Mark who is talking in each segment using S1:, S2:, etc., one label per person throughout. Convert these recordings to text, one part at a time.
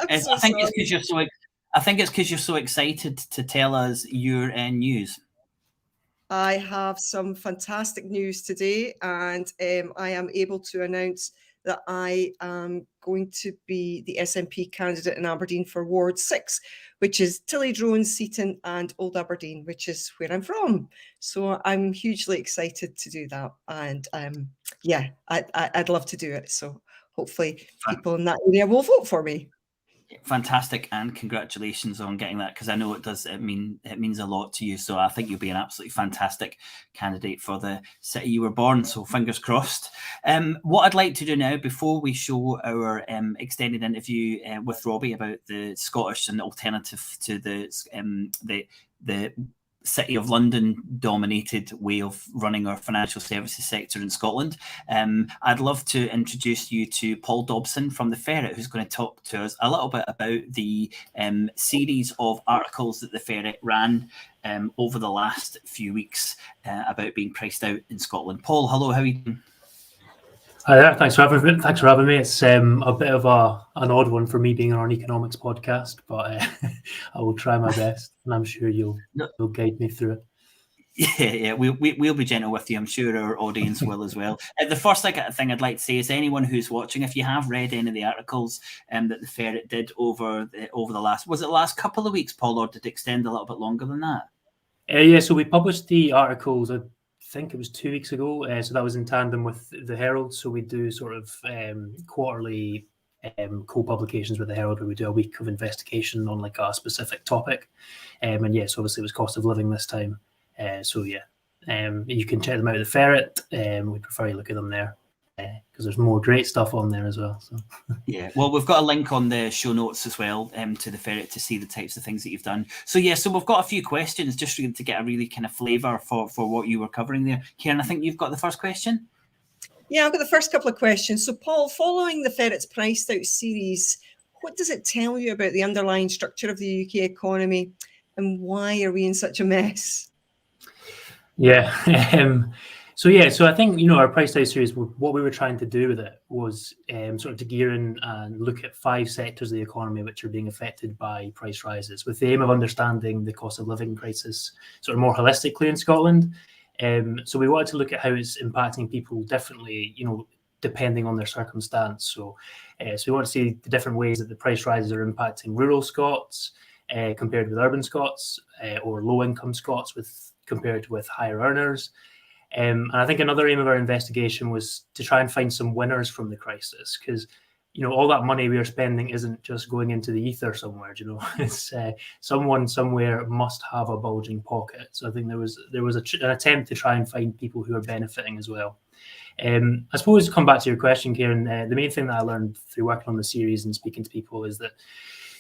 S1: I'm so
S2: I think
S1: sorry.
S2: it's because you're so. I think it's because you're so excited to tell us your news.
S1: I have some fantastic news today, and I am able to announce that I am going to be the SNP candidate in Aberdeen for Ward 6, which is Tillydrone, Seaton and Old Aberdeen, which is where I'm from. So I'm hugely excited to do that. And yeah, I'd love to do it. So hopefully people in that area will vote for me.
S2: Fantastic, and congratulations on getting that, because I know it means a lot to you. So I think you'll be an absolutely fantastic candidate for the city you were born. So fingers crossed. What I'd like to do now, before we show our extended interview with Robbie about the Scottish and alternative to the City of London dominated way of running our financial services sector in Scotland, I'd love to introduce you to Paul Dobson from the Ferret, who's going to talk to us a little bit about the series of articles that the Ferret ran over the last few weeks about being priced out in Scotland. Paul, hello, how are you doing?
S3: Hi there, thanks for having me. It's a bit of an odd one for me being on an economics podcast, but I will try my best, and I'm sure you'll guide me through it.
S2: Yeah, we'll be gentle with you. I'm sure our audience will as well. The first thing I'd like to say is anyone who's watching, if you have read any of the articles that the Ferret did over the last couple of weeks, Paul, or did it extend a little bit longer than that?
S3: Yeah, so we published the articles, I think it was 2 weeks ago. So that was in tandem with the Herald. So we do sort of quarterly co-publications with the Herald, where we do a week of investigation on like a specific topic. And yes, obviously it was cost of living this time. So yeah, you can check them out at the Ferret. We prefer you look at them there because there's more great stuff on there as well. So.
S2: Yeah, well, we've got a link on the show notes as well to the Ferret to see the types of things that you've done. So yeah, so we've got a few questions just to get a really kind of flavour for what you were covering there. Karen, I think you've got the first question.
S1: Yeah, I've got the first couple of questions. So Paul, following the Ferret's Priced Out series, what does it tell you about the underlying structure of the UK economy, and why are we in such a mess?
S3: Yeah. So I think, our Priced Out series, what we were trying to do with it was sort of to gear in and look at 5 sectors of the economy which are being affected by price rises, with the aim of understanding the cost of living crisis sort of more holistically in Scotland. So we wanted to look at how it's impacting people differently, depending on their circumstance. So we want to see the different ways that the price rises are impacting rural Scots compared with urban Scots, or low-income Scots compared with higher earners. And I think another aim of our investigation was to try and find some winners from the crisis, because all that money we are spending isn't just going into the ether somewhere. It's someone somewhere must have a bulging pocket. So I think there was an attempt to try and find people who are benefiting as well. I suppose, come back to your question, Kieran, the main thing that I learned through working on the series and speaking to people is that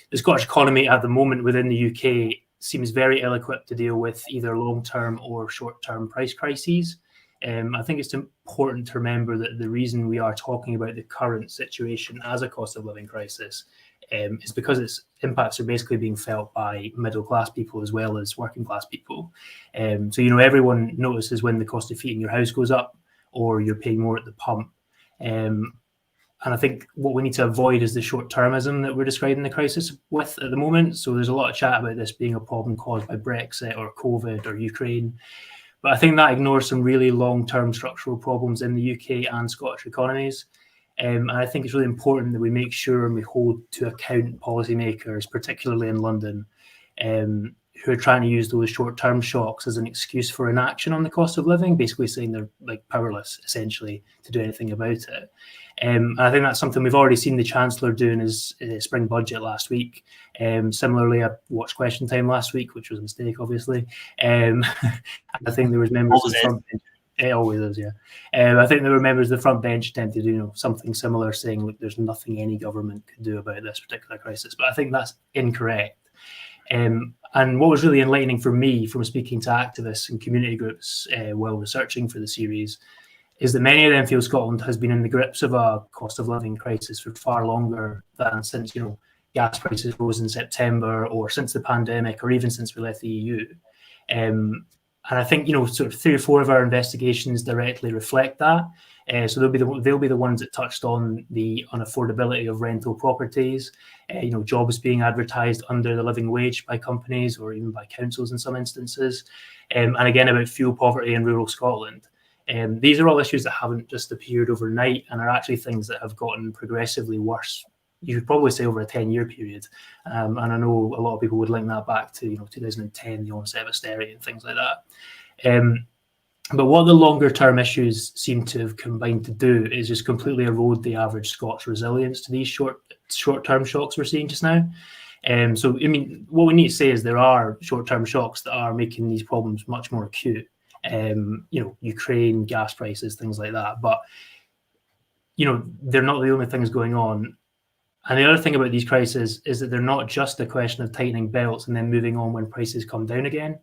S3: the Scottish economy at the moment within the UK seems very ill-equipped to deal with either long-term or short-term price crises. I think it's important to remember that the reason we are talking about the current situation as a cost of living crisis is because its impacts are basically being felt by middle-class people as well as working-class people. So everyone notices when the cost of heating your house goes up, or you're paying more at the pump. And I think what we need to avoid is the short-termism that we're describing the crisis with at the moment. So there's a lot of chat about this being a problem caused by Brexit or COVID or Ukraine. But I think that ignores some really long-term structural problems in the UK and Scottish economies. And I think it's really important that we make sure and we hold to account policymakers, particularly in London, who are trying to use those short-term shocks as an excuse for inaction on the cost of living, basically saying they're like powerless, essentially, to do anything about it. And I think that's something we've already seen the Chancellor do in his spring budget last week. Similarly, I watched Question Time last week, which was a mistake, obviously. I think there was members of the front bench. It always is, yeah. I think there were members of the front bench attempted to do something similar, saying, look, there's nothing any government could do about this particular crisis. But I think that's incorrect. And what was really enlightening for me from speaking to activists and community groups while researching for the series is that many of them feel Scotland has been in the grips of a cost of living crisis for far longer than since, gas prices rose in September, or since the pandemic, or even since we left the EU. And I think, sort of 3 or 4 of our investigations directly reflect that. So they'll be the ones that touched on the unaffordability of rental properties, jobs being advertised under the living wage by companies or even by councils in some instances, and again about fuel poverty in rural Scotland. These are all issues that haven't just appeared overnight and are actually things that have gotten progressively worse. You could probably say over a 10-year period, and I know a lot of people would link that back to 2010, the onset of austerity and things like that. But what the longer term issues seem to have combined to do is just completely erode the average Scots resilience to these short term shocks we're seeing just now. So I mean, what we need to say is there are short term shocks that are making these problems much more acute. Ukraine, gas prices, things like that. But they're not the only things going on. And the other thing about these crises is that they're not just a question of tightening belts and then moving on when prices come down again.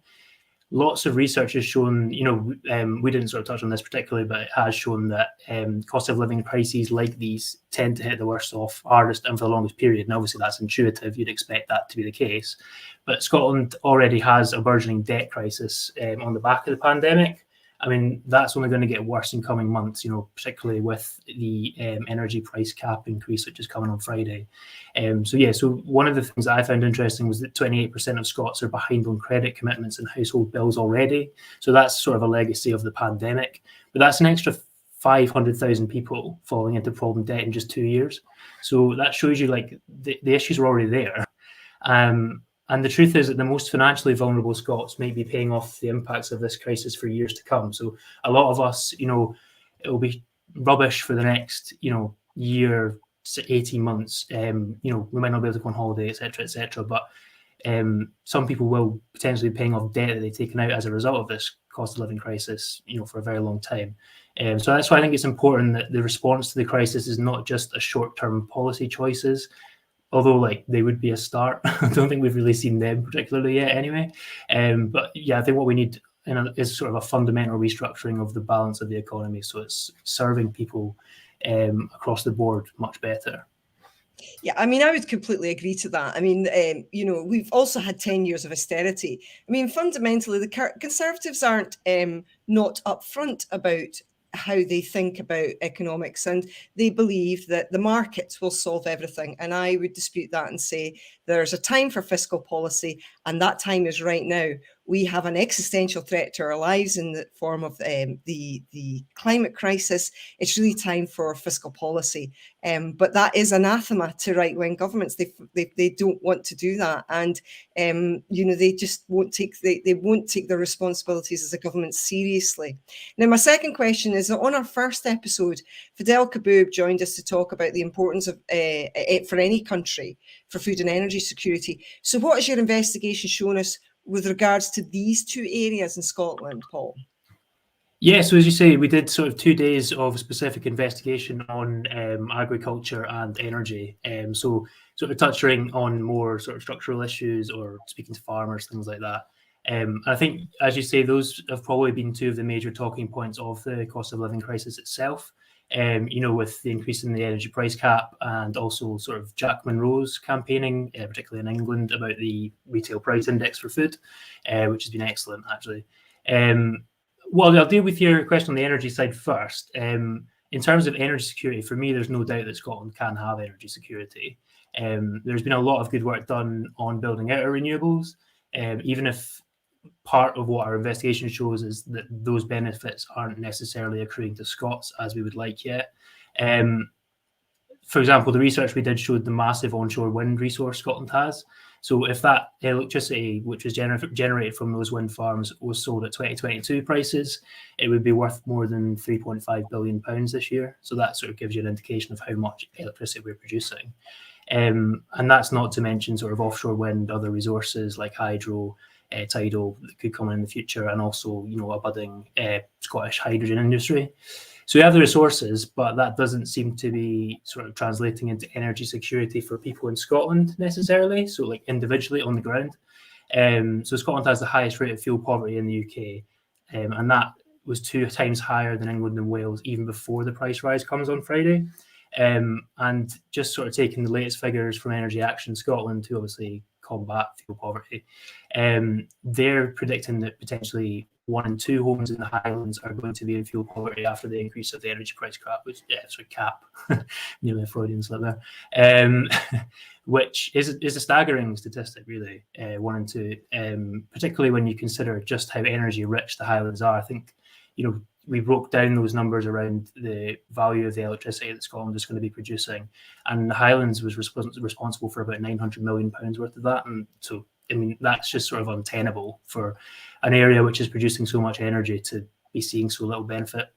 S3: Lots of research has shown, we didn't sort of touch on this particularly, but it has shown that cost of living crises like these tend to hit the worst off hardest and for the longest period. And obviously that's intuitive. You'd expect that to be the case. But Scotland already has a burgeoning debt crisis on the back of the pandemic. I mean, that's only going to get worse in coming months, particularly with the energy price cap increase, which is coming on Friday. So one of the things that I found interesting was that 28% of Scots are behind on credit commitments and household bills already. So that's sort of a legacy of the pandemic. But that's an extra 500,000 people falling into problem debt in just 2 years. So that shows you the issues are already there. And the truth is that the most financially vulnerable Scots may be paying off the impacts of this crisis for years to come. So a lot of us, it will be rubbish for the next, year, 18 months. We might not be able to go on holiday, etc. But some people will potentially be paying off debt that they've taken out as a result of this cost of living crisis, for a very long time. So that's why I think it's important that the response to the crisis is not just a short-term policy choices, although they would be a start. I don't think we've really seen them particularly yet anyway. But yeah, I think what we need is sort of a fundamental restructuring of the balance of the economy. So it's serving people across the board much better.
S1: Yeah, I mean, I would completely agree to that. I mean, we've also had 10 years of austerity. I mean, fundamentally, the Conservatives aren't not upfront about how they think about economics, and they believe that the markets will solve everything. And I would dispute that and say there's a time for fiscal policy, and that time is right now. We have an existential threat to our lives in the form of the climate crisis. It's really time for fiscal policy. But that is anathema to right-wing governments. They don't want to do that, and they just won't take they won't take their responsibilities as a government seriously. Now, my second question is that on our first episode, Fidel Kaboub joined us to talk about the importance of for any country for food and energy security. So, what has your investigation shown us with regards to these two areas in Scotland, Paul?
S3: Yeah, so as you say, we did sort of 2 days of specific investigation on agriculture and energy. So sort of touching on more sort of structural issues or speaking to farmers, things like that. I think, as you say, those have probably been two of the major talking points of the cost of living crisis itself. With the increase in the energy price cap and also sort of Jack Monroe's campaigning, particularly in England, about the retail price index for food, which has been excellent, actually. Well, I'll deal with your question on the energy side first. In terms of energy security, for me, there's no doubt that Scotland can have energy security. There's been a lot of good work done on building out our renewables, even if part of what our investigation shows is that those benefits aren't necessarily accruing to Scots as we would like yet. For example, the research we did showed the massive onshore wind resource Scotland has. So if that electricity, which was generated from those wind farms, was sold at 2022 prices, it would be worth more than £3.5 billion this year. So that sort of gives you an indication of how much electricity we're producing. And that's not to mention sort of offshore wind, other resources like hydro, tidal that could come in the future, and also, a budding Scottish hydrogen industry. So we have the resources, but that doesn't seem to be sort of translating into energy security for people in Scotland necessarily. So like individually on the ground. So Scotland has the highest rate of fuel poverty in the UK. And that was 2 times higher than England and Wales, even before the price rise comes on Friday. And just sort of taking the latest figures from Energy Action Scotland to obviously combat fuel poverty, they're predicting that potentially 1 in 2 homes in the Highlands are going to be in fuel poverty after the increase of the energy price cap, nearly a Freudian slip there, which is a staggering statistic, really, 1 in 2, particularly when you consider just how energy rich the Highlands are. I think, we broke down those numbers around the value of the electricity that Scotland is going to be producing, and the Highlands was responsible for about £900 million worth of that. And so, that's just sort of untenable for an area which is producing so much energy to be seeing so little benefit.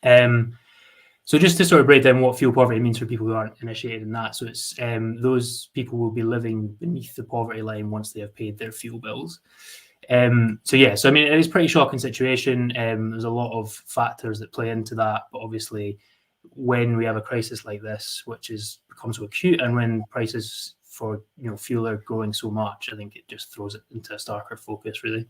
S3: So just to sort of break down what fuel poverty means for people who aren't initiated in that. So it's those people will be living beneath the poverty line once they have paid their fuel bills. So it is a pretty shocking situation. There's a lot of factors that play into that, but obviously when we have a crisis like this, which becomes so acute, and when prices for fuel are growing so much, I think it just throws it into a starker focus, really.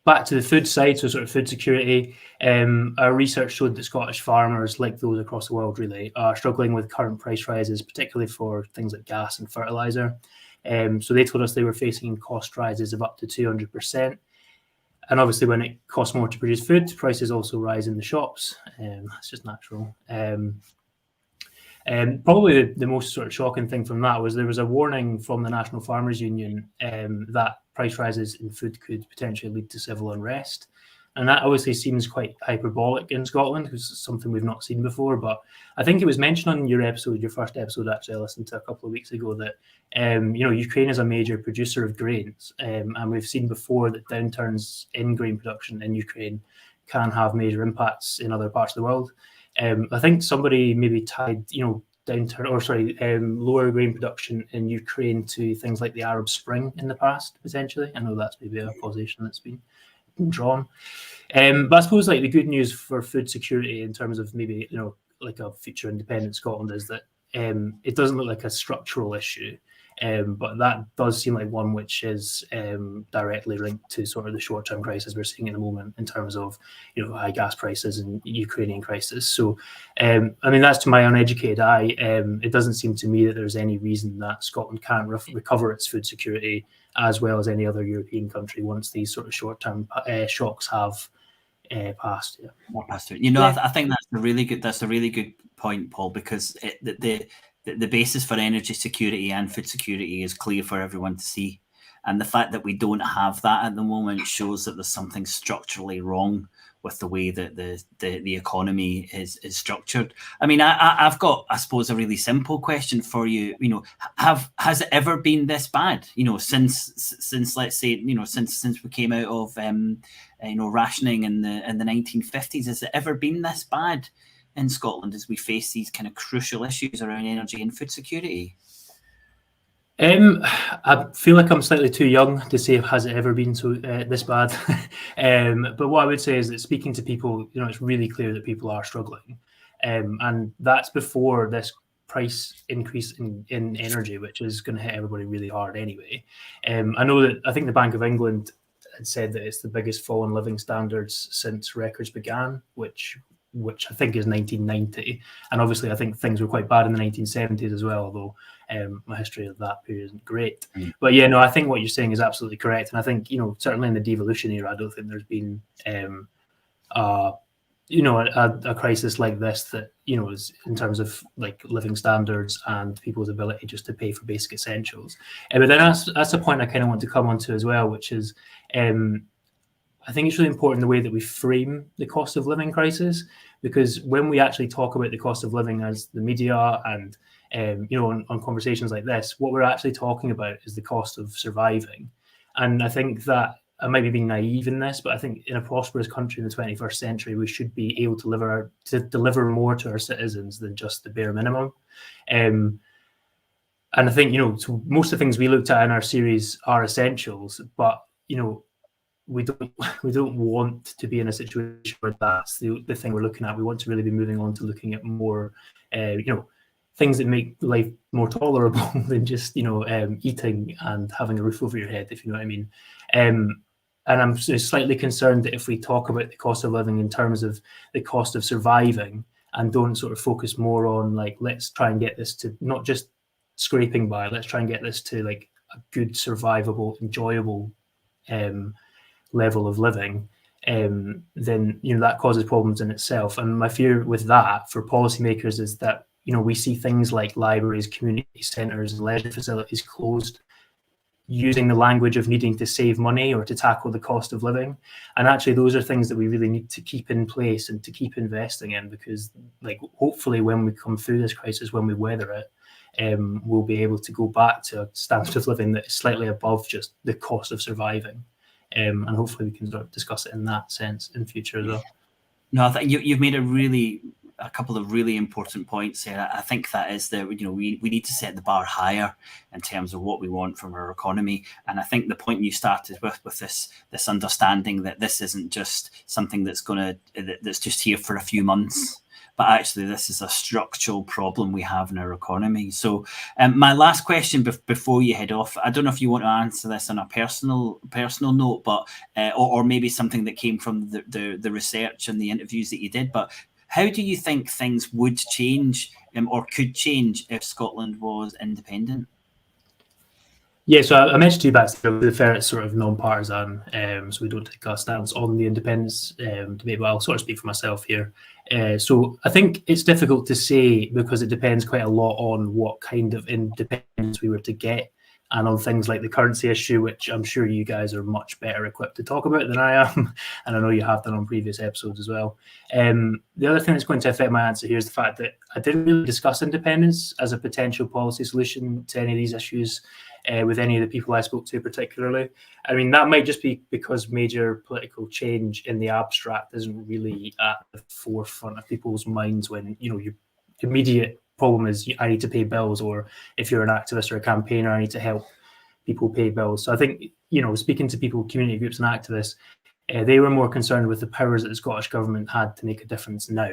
S3: Back to the food side, so sort of food security, our research showed that Scottish farmers, like those across the world really, are struggling with current price rises, particularly for things like gas and fertiliser. So they told us they were facing cost rises of up to 200%. And obviously when it costs more to produce food, prices also rise in the shops. That's just natural. Probably the most sort of shocking thing from that was there was a warning from the National Farmers Union that price rises in food could potentially lead to civil unrest. And that obviously seems quite hyperbolic in Scotland, because it's something we've not seen before. But I think it was mentioned on your first episode, actually, I listened to a couple of weeks ago, that Ukraine is a major producer of grains, and we've seen before that downturns in grain production in Ukraine can have major impacts in other parts of the world. I think somebody maybe tied, lower grain production in Ukraine to things like the Arab Spring in the past, potentially. I know that's maybe a causation that's been drawn. But I suppose like the good news for food security in terms of maybe, like a future independent Scotland is that it doesn't look like a structural issue. But that does seem like one which is directly linked to sort of the short-term crisis we're seeing at the moment in terms of high gas prices and Ukrainian crisis. So that's to my uneducated eye. It doesn't seem to me that there's any reason that Scotland can't recover its food security as well as any other European country once these sort of short-term shocks have passed.
S2: Passed through. I think that's a really good point, Paul, because the basis for energy security and food security is clear for everyone to see. And the fact that we don't have that at the moment shows that there's something structurally wrong with the way that the economy is structured. I've got, I suppose, a really simple question for you. Has it ever been this bad? Since let's say, since we came out of rationing in the 1950s, has it ever been this bad in Scotland as we face these kind of crucial issues around energy and food security?
S3: I feel like I'm slightly too young to say has it ever been so this bad. But what I would say is that speaking to people, it's really clear that people are struggling. And that's before this price increase in energy, which is going to hit everybody really hard anyway. I think the Bank of England had said that it's the biggest fall in living standards since records began, which I think is 1990. And obviously I think things were quite bad in the 1970s as well, although my history of that period isn't great. But I think what you're saying is absolutely correct. And I think, certainly in the devolution era, I don't think there's been a crisis like this that, is in terms of like living standards and people's ability just to pay for basic essentials. But then that's a point I kind of want to come on to as well, which is I think it's really important the way that we frame the cost of living crisis, because when we actually talk about the cost of living as the media and on conversations like this, what we're actually talking about is the cost of surviving. And I think that I might be being naive in this, but I think in a prosperous country in the 21st century, we should be able to deliver more to our citizens than just the bare minimum. And I think, so most of the things we looked at in our series are essentials, but, we don't want to be in a situation where that's the thing we're looking at. We want to really be moving on to looking at more, things that make life more tolerable than just, eating and having a roof over your head, if you know what I mean. And I'm slightly concerned that if we talk about the cost of living in terms of the cost of surviving and don't sort of focus more on like, let's try and get this to not just scraping by, let's try and get this to like a good, survivable, enjoyable level of living, then that causes problems in itself. And my fear with that for policymakers is that we see things like libraries, community centres, and leisure facilities closed, using the language of needing to save money or to tackle the cost of living. And actually, those are things that we really need to keep in place and to keep investing in, because hopefully when we come through this crisis, when we weather it, we'll be able to go back to a standard of living that is slightly above just the cost of surviving. And hopefully we can sort of discuss it in that sense in future as well.
S2: No, I think you've made a couple of really important points here. I think that is that we need to set the bar higher in terms of what we want from our economy. And I think the point you started with this understanding that this isn't just something that's just here for a few months, but actually this is a structural problem we have in our economy. So my last question before you head off, I don't know if you want to answer this on a personal note, but or maybe something that came from the research and the interviews that you did, but how do you think things would change or could change if Scotland was independent?
S3: Yeah, so I mentioned to you back the Ferret's sort of non-partisan, so we don't take a stance on the independence debate, but I'll sort of speak for myself here. So I think it's difficult to say because it depends quite a lot on what kind of independence we were to get, and on things like the currency issue, which I'm sure you guys are much better equipped to talk about than I am, and I know you have done on previous episodes as well. The other thing that's going to affect my answer here is the fact that I didn't really discuss independence as a potential policy solution to any of these issues with any of the people I spoke to particularly. I mean, that might just be because major political change in the abstract isn't really at the forefront of people's minds when, your immediate problem is I need to pay bills, or if you're an activist or a campaigner, I need to help people pay bills. So I think, speaking to people, community groups and activists, they were more concerned with the powers that the Scottish government had to make a difference now.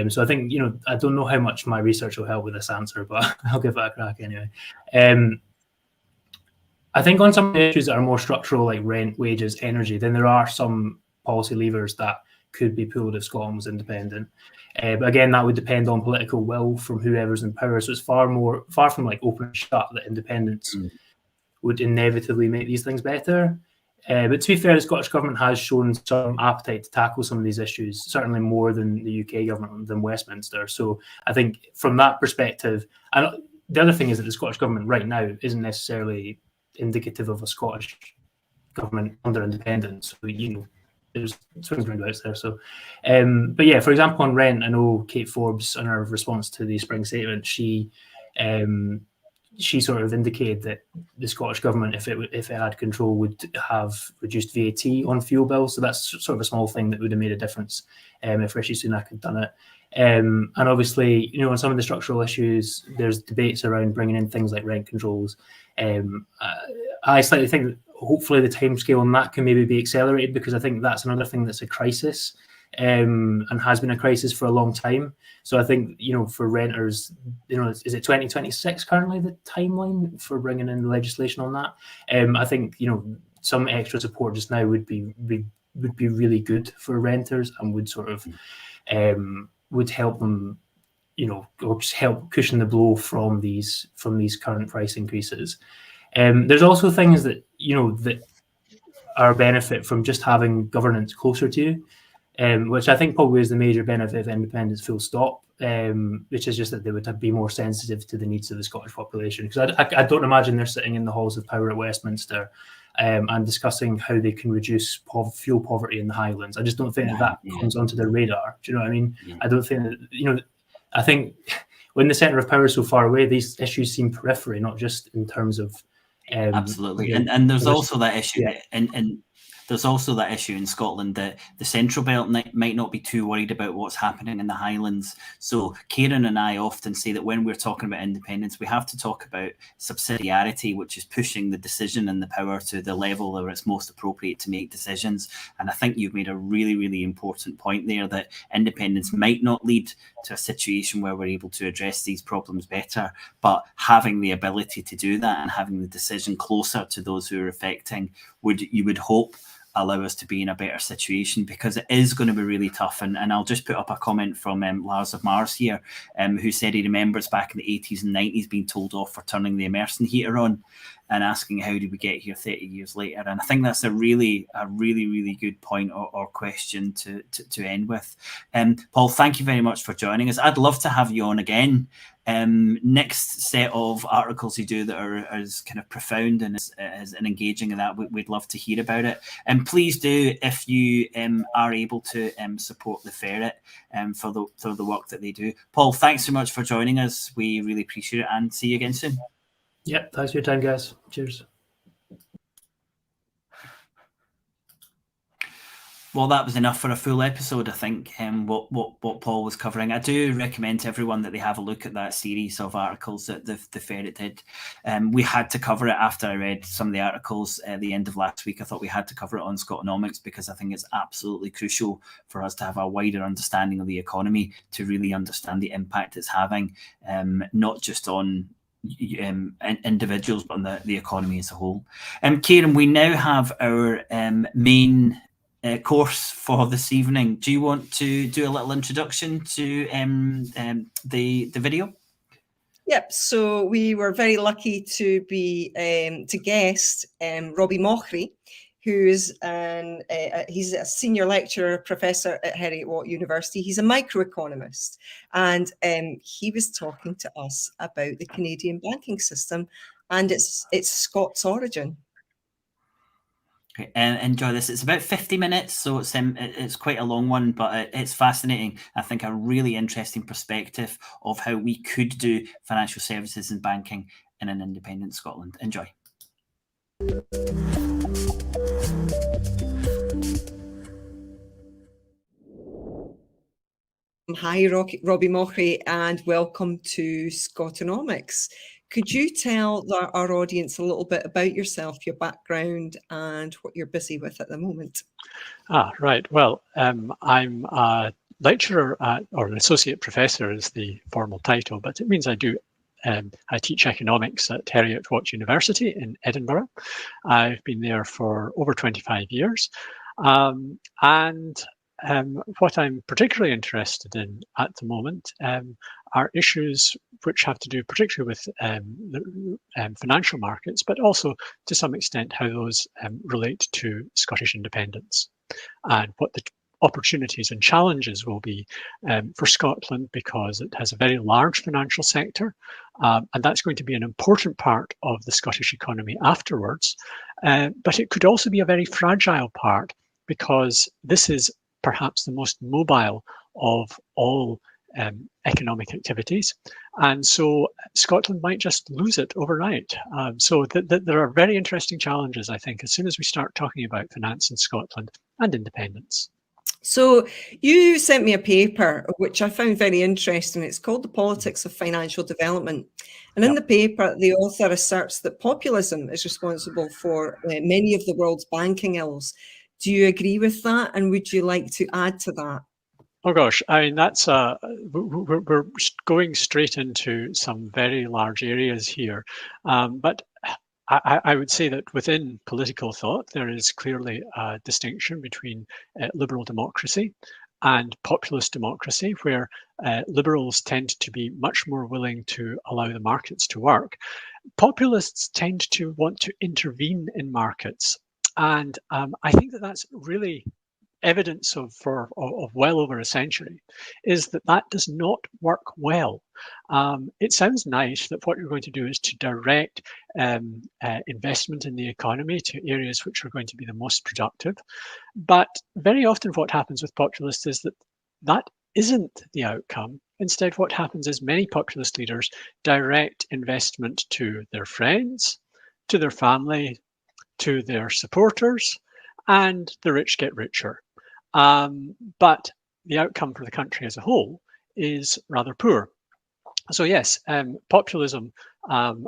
S3: So I think, I don't know how much my research will help with this answer, but I'll give it a crack anyway. I think on some of the issues that are more structural, like rent, wages, energy, then there are some policy levers that could be pulled if Scotland was independent. But again, that would depend on political will from whoever's in power. So it's far from like open and shut that independence would inevitably make these things better. But to be fair, the Scottish government has shown some appetite to tackle some of these issues, certainly more than the UK government, than Westminster. So I think from that perspective, and the other thing is that the Scottish government right now isn't necessarily indicative of a Scottish government under independence. So, there's swings and roundabouts there. So, but yeah, for example, on rent, I know Kate Forbes, in her response to the spring statement, she sort of indicated that the Scottish government, if it had control, would have reduced VAT on fuel bills. So that's sort of a small thing that would have made a difference if Rishi Sunak had done it. And obviously, on some of the structural issues, there's debates around bringing in things like rent controls. I slightly think that hopefully the timescale on that can maybe be accelerated, because I think that's another thing that's a crisis and has been a crisis for a long time. So I think, for renters, is it 2026 currently the timeline for bringing in the legislation on that? I think, some extra support just now would be really good for renters and would sort of would help them, or just help cushion the blow from these current price increases. There's also things that that are a benefit from just having governance closer to you, which I think probably is the major benefit of independence, full stop, which is just that they would be more sensitive to the needs of the Scottish population. Because I don't imagine they're sitting in the halls of power at Westminster and discussing how they can reduce fuel poverty in the Highlands. I just don't think that comes onto their radar. Do you know what I mean? Yeah. I don't think that, I think when the centre of power is so far away, these issues seem periphery, not just in terms of
S2: absolutely. And there's also that issue and there's also that issue in Scotland that the Central Belt might not be too worried about what's happening in the Highlands. So Kieran and I often say that when we're talking about independence, we have to talk about subsidiarity, which is pushing the decision and the power to the level where it's most appropriate to make decisions. And I think you've made a really, really important point there, that independence might not lead to a situation where we're able to address these problems better, but having the ability to do that and having the decision closer to those who are affecting you would hope allow us to be in a better situation, because it is going to be really tough. And I'll just put up a comment from Lars of Mars here, who said he remembers back in the 80s and 90s being told off for turning the immersion heater on, and asking how did we get here 30 years later. And I think that's a really good point or question to end with. Paul, thank you very much for joining us. I'd love to have you on again. Next set of articles you do that are as kind of profound and as engaging in that, we'd love to hear about it. And please do, if you are able to, support the Ferret for the work that they do. Paul, thanks so much for joining us. We really appreciate it, and see you again soon.
S3: Yeah, thanks for your time, guys. Cheers.
S2: Well, that was enough for a full episode, I think, what Paul was covering. I do recommend to everyone that they have a look at that series of articles that the Ferret did. We had to cover it after I read some of the articles at the end of last week. I thought we had to cover it on Scotonomics, because I think it's absolutely crucial for us to have a wider understanding of the economy, to really understand the impact it's having, not just on individuals, but on the economy as a whole. Kieran, we now have our main course for this evening. Do you want to do a little introduction to the video?
S1: Yep. So we were very lucky to be to guest Robbie Mochrie, who's he's a senior lecturer professor at Heriot-Watt University. He's a microeconomist, and he was talking to us about the Canadian banking system and its Scots origin.
S2: Okay, enjoy this. It's about 50 minutes, so it's quite a long one, but it's fascinating. I think a really interesting perspective of how we could do financial services and banking in an independent Scotland. Enjoy.
S1: Hi, Robbie Mochrie, and welcome to Scotonomics. Could you tell our audience a little bit about yourself, your background, and what you're busy with at the moment?
S4: Right. Well, I'm a lecturer or an associate professor is the formal title, but it means I teach economics at Heriot-Watt University in Edinburgh. I've been there for over 25 years. What I'm particularly interested in at the moment are issues which have to do particularly with the financial markets, but also to some extent how those relate to Scottish independence, and what the opportunities and challenges will be for Scotland, because it has a very large financial sector, and that's going to be an important part of the Scottish economy afterwards. But it could also be a very fragile part, because this is perhaps the most mobile of all economic activities, and so Scotland might just lose it overnight. So there are very interesting challenges, I think, as soon as we start talking about finance in Scotland and independence.
S1: So you sent me a paper, which I found very interesting. It's called The Politics of Financial Development. And in the paper, the author asserts that populism is responsible for many of the world's banking ills. Do you agree with that? And would you like to add to that?
S4: Oh gosh, I mean, that's we're going straight into some very large areas here. But I would say that within political thought, there is clearly a distinction between liberal democracy and populist democracy, where liberals tend to be much more willing to allow the markets to work. Populists tend to want to intervene in markets. And I think that that's really evidence of well over a century, is that does not work well. It sounds nice that what you're going to do is to direct investment in the economy to areas which are going to be the most productive. But very often what happens with populists is that isn't the outcome. Instead, what happens is many populist leaders direct investment to their friends, to their family, to their supporters, and the rich get richer. But the outcome for the country as a whole is rather poor. So yes, populism, and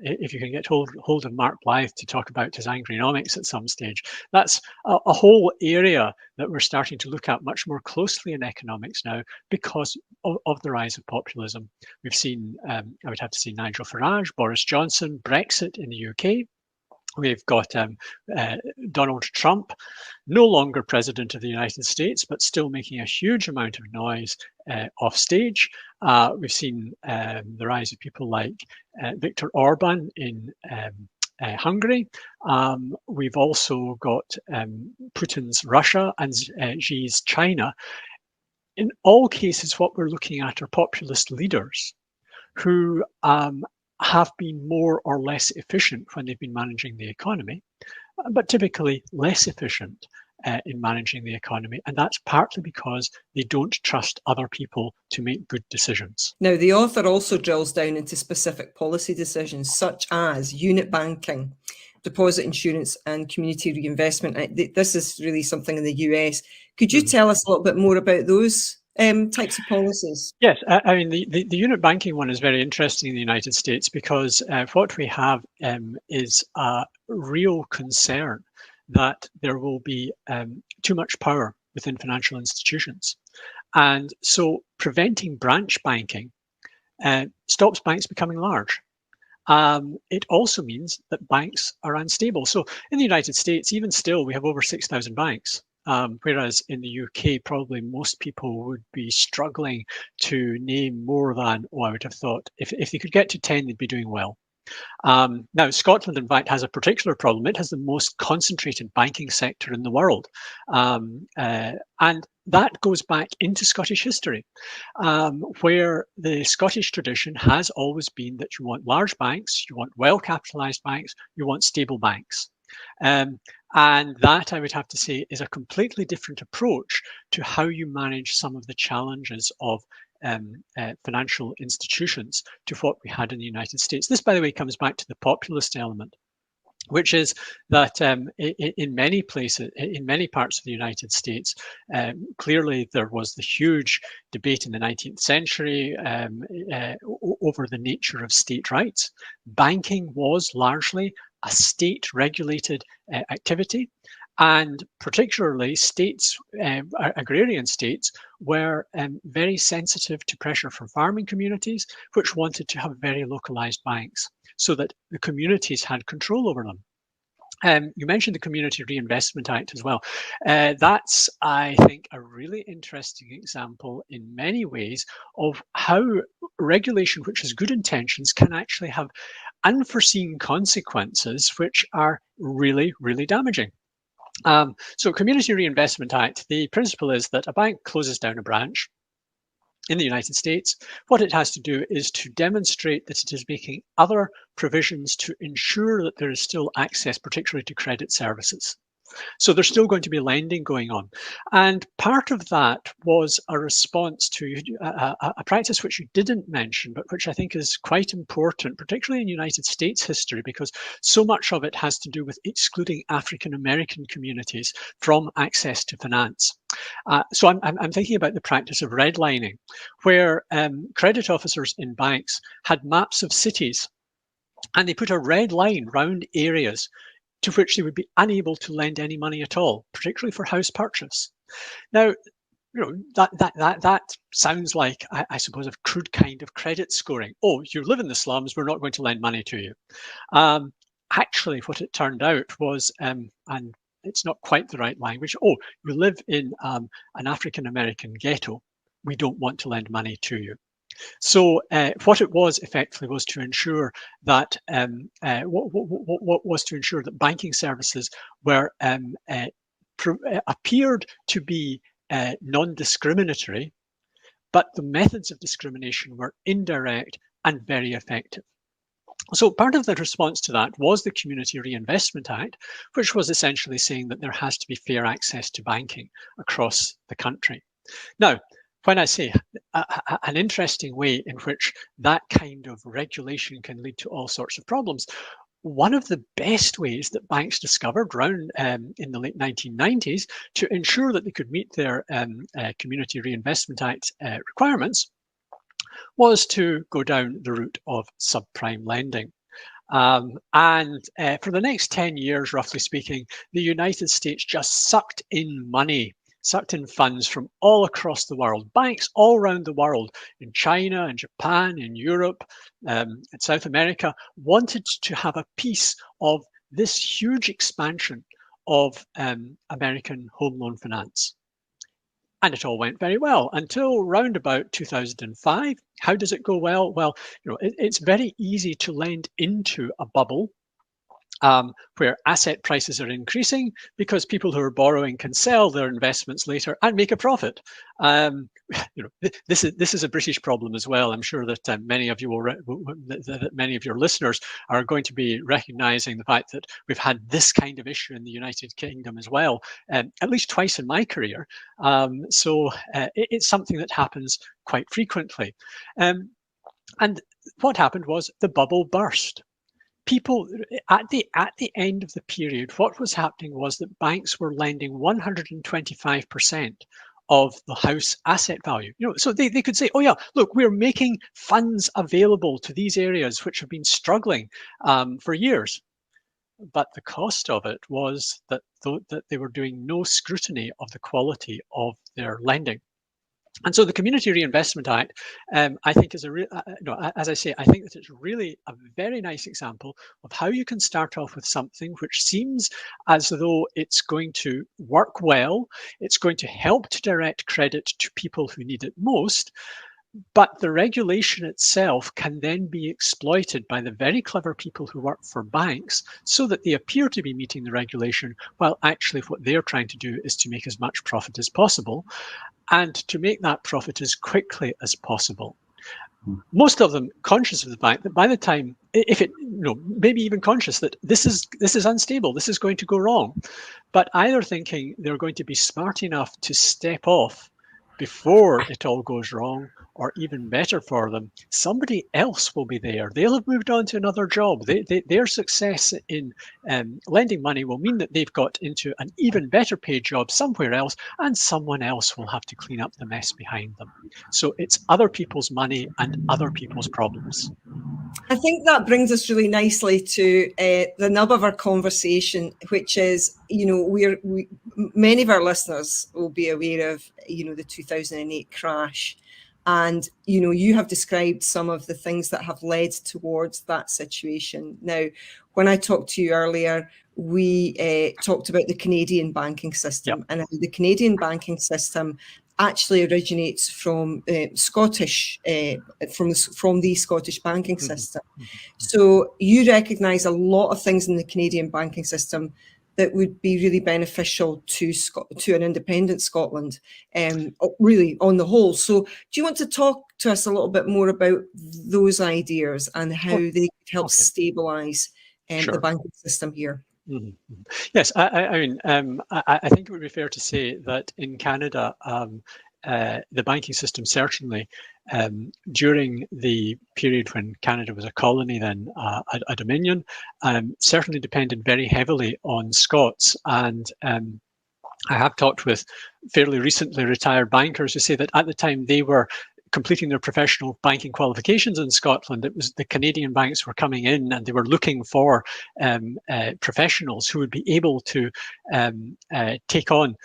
S4: if you can get hold of Mark Blyth to talk about his Angrynomics at some stage, that's a whole area that we're starting to look at much more closely in economics now, because of the rise of populism. We've seen, I would have to say, Nigel Farage, Boris Johnson, Brexit in the UK. We've got Donald Trump, no longer president of the United States, but still making a huge amount of noise off stage. We've seen the rise of people like Viktor Orban in Hungary. We've also got Putin's Russia and Xi's China. In all cases, what we're looking at are populist leaders who have been more or less efficient when they've been managing the economy, but typically less efficient in managing the economy. And that's partly because they don't trust other people to make good decisions.
S1: Now, the author also drills down into specific policy decisions, such as unit banking, deposit insurance, and community reinvestment. This is really something in the US. Could you tell us a little bit more about those types of policies?
S4: Yes, I mean, the unit banking one is very interesting in the United States because what we have is a real concern that there will be too much power within financial institutions. And so preventing branch banking stops banks becoming large. It also means that banks are unstable. So in the United States, even still, we have over 6,000 banks. Whereas in the UK, probably most people would be struggling to name more than, I would have thought, if they could get to 10, they'd be doing well. Now, Scotland, in fact, has a particular problem. It has the most concentrated banking sector in the world. And that goes back into Scottish history, where the Scottish tradition has always been that you want large banks, you want well-capitalized banks, you want stable banks. And that, I would have to say, is a completely different approach to how you manage some of the challenges of financial institutions to what we had in the United States. This, by the way, comes back to the populist element, which is that in many places, in many parts of the United States, clearly there was the huge debate in the 19th century over the nature of state rights. Banking was largely a state-regulated activity, and particularly states, agrarian states, were very sensitive to pressure from farming communities, which wanted to have very localized banks so that the communities had control over them. You mentioned the Community Reinvestment Act as well. That's, I think, a really interesting example in many ways of how regulation, which has good intentions, can actually have unforeseen consequences which are really, really damaging. So Community Reinvestment Act, the principle is that a bank closes down a branch in the United States. What it has to do is to demonstrate that it is making other provisions to ensure that there is still access, particularly to credit services. So there's still going to be lending going on. And part of that was a response to a practice which you didn't mention, but which I think is quite important, particularly in United States history, because so much of it has to do with excluding African American communities from access to finance. So I'm thinking about the practice of redlining, where credit officers in banks had maps of cities, and they put a red line round areas to which they would be unable to lend any money at all, particularly for house purchase. Now, that sounds like, I suppose, a crude kind of credit scoring. Oh, you live in the slums, we're not going to lend money to you. Actually, what it turned out was, and it's not quite the right language, oh, you live in an African-American ghetto, we don't want to lend money to you. So what it was effectively was to ensure that what was to ensure that banking services were appeared to be non-discriminatory, but the methods of discrimination were indirect and very effective. So part of the response to that was the Community Reinvestment Act, which was essentially saying that there has to be fair access to banking across the country. Now, when I say an interesting way in which that kind of regulation can lead to all sorts of problems, one of the best ways that banks discovered around in the late 1990s to ensure that they could meet their Community Reinvestment Act requirements was to go down the route of subprime lending. And for the next 10 years, roughly speaking, the United States just sucked in money, sucked in funds from all across the world. Banks all around the world, in China, in Japan, in Europe, in South America, wanted to have a piece of this huge expansion of American home loan finance. And it all went very well until round about 2005. How does it go well? Well, it's very easy to lend into a bubble where asset prices are increasing because people who are borrowing can sell their investments later and make a profit. This is a British problem as well. I'm sure that many of you that many of your listeners are going to be recognizing the fact that we've had this kind of issue in the United Kingdom as well, at least twice in my career. So it's something that happens quite frequently. And what happened was the bubble burst. People at the end of the period, what was happening was that banks were lending 125% of the house asset value. So they could say, oh yeah, look, we're making funds available to these areas which have been struggling for years. But the cost of it was that they were doing no scrutiny of the quality of their lending. And so the Community Reinvestment Act, I think, is as I say, I think that it's really a very nice example of how you can start off with something which seems as though it's going to work well, it's going to help to direct credit to people who need it most, but the regulation itself can then be exploited by the very clever people who work for banks so that they appear to be meeting the regulation, while actually what they're trying to do is to make as much profit as possible, and to make that profit as quickly as possible. Most of them conscious of the fact that by the time, if it, maybe even conscious that this is unstable, this is going to go wrong, but either thinking they're going to be smart enough to step off before it all goes wrong, or even better for them, somebody else will be there. They'll have moved on to another job. Their success in lending money will mean that they've got into an even better paid job somewhere else, and someone else will have to clean up the mess behind them. So it's other people's money and other people's problems.
S1: I think that brings us really nicely to the nub of our conversation, which is, many of our listeners will be aware of, the 2008 crash. And, you have described some of the things that have led towards that situation. Now, when I talked to you earlier, we talked about the Canadian banking system, and how the Canadian banking system actually originates from Scottish, from the Scottish banking system. So you recognise a lot of things in the Canadian banking system that would be really beneficial to an independent Scotland, really on the whole. So do you want to talk to us a little bit more about those ideas and how they help stabilise the banking system here?
S4: Yes, I mean, I think it would be fair to say that in Canada, the banking system certainly, during the period when Canada was a colony, then a dominion, certainly depended very heavily on Scots. And I have talked with fairly recently retired bankers who say that at the time they were completing their professional banking qualifications in Scotland, it was the Canadian banks were coming in and they were looking for professionals who would be able to take on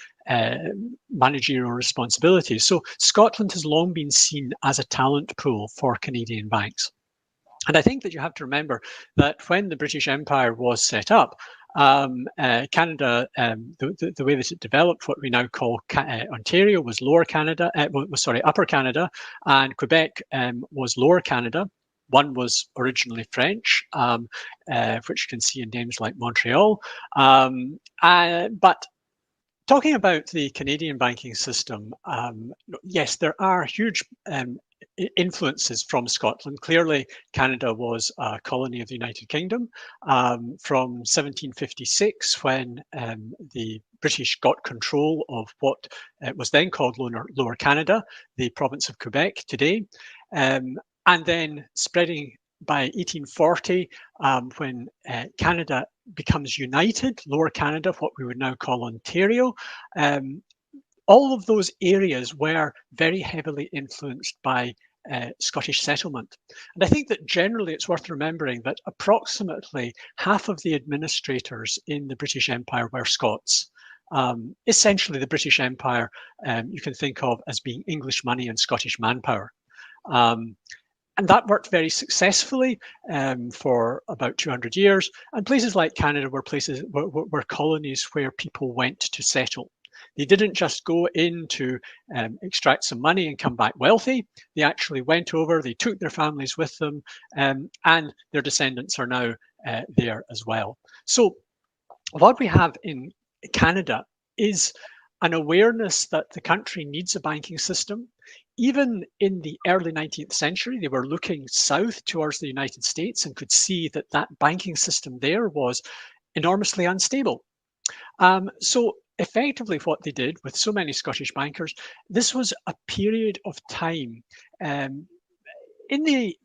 S4: managerial responsibilities. So Scotland has long been seen as a talent pool for Canadian banks. And I think that you have to remember that when the British Empire was set up, Canada, the way that it developed, what we now call Ontario, was Lower Canada, Upper Canada, and Quebec was Lower Canada. One was originally French, which you can see in names like Montreal. But talking about the Canadian banking system, yes, there are huge influences from Scotland. Clearly, Canada was a colony of the United Kingdom from 1756, when the British got control of what was then called Lower Canada, the province of Quebec today, and then spreading by 1840, when Canada becomes united, Lower Canada, what we would now call Ontario, all of those areas were very heavily influenced by Scottish settlement. And I think that generally it's worth remembering that approximately half of the administrators in the British Empire were Scots. Essentially, the British Empire you can think of as being English money and Scottish manpower. And that worked very successfully for about 200 years. And places like Canada were colonies where people went to settle. They didn't just go in to extract some money and come back wealthy. They actually went over, they took their families with them, and their descendants are now there as well. So what we have in Canada is an awareness that the country needs a banking system. Even in the early 19th century, they were looking south towards the United States and could see that that banking system there was enormously unstable. So effectively what they did with so many Scottish bankers, this was a period of time in the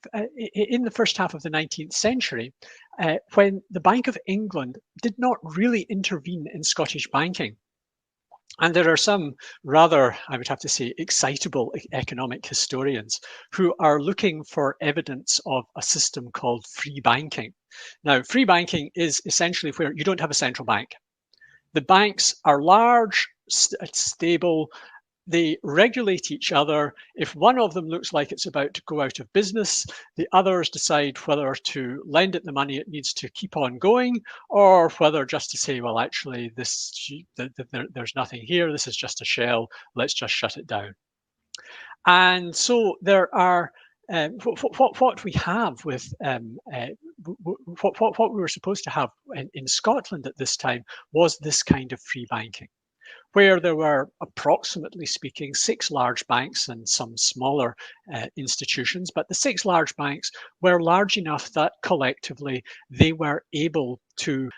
S4: first half of the 19th century, when the Bank of England did not really intervene in Scottish banking. And there are some rather, I would have to say, excitable economic historians who are looking for evidence of a system called free banking. Now, free banking is essentially where you don't have a central bank. The banks are large, stable, they regulate each other. If one of them looks like it's about to go out of business, the others decide whether to lend it the money it needs to keep on going, or whether just to say, well, actually, there's nothing here. This is just a shell. Let's just shut it down. And so there are what we have with what we were supposed to have in Scotland at this time was this kind of free banking, where there were, approximately speaking, 6 large banks and some smaller institutions. But the 6 large banks were large enough that collectively they were able to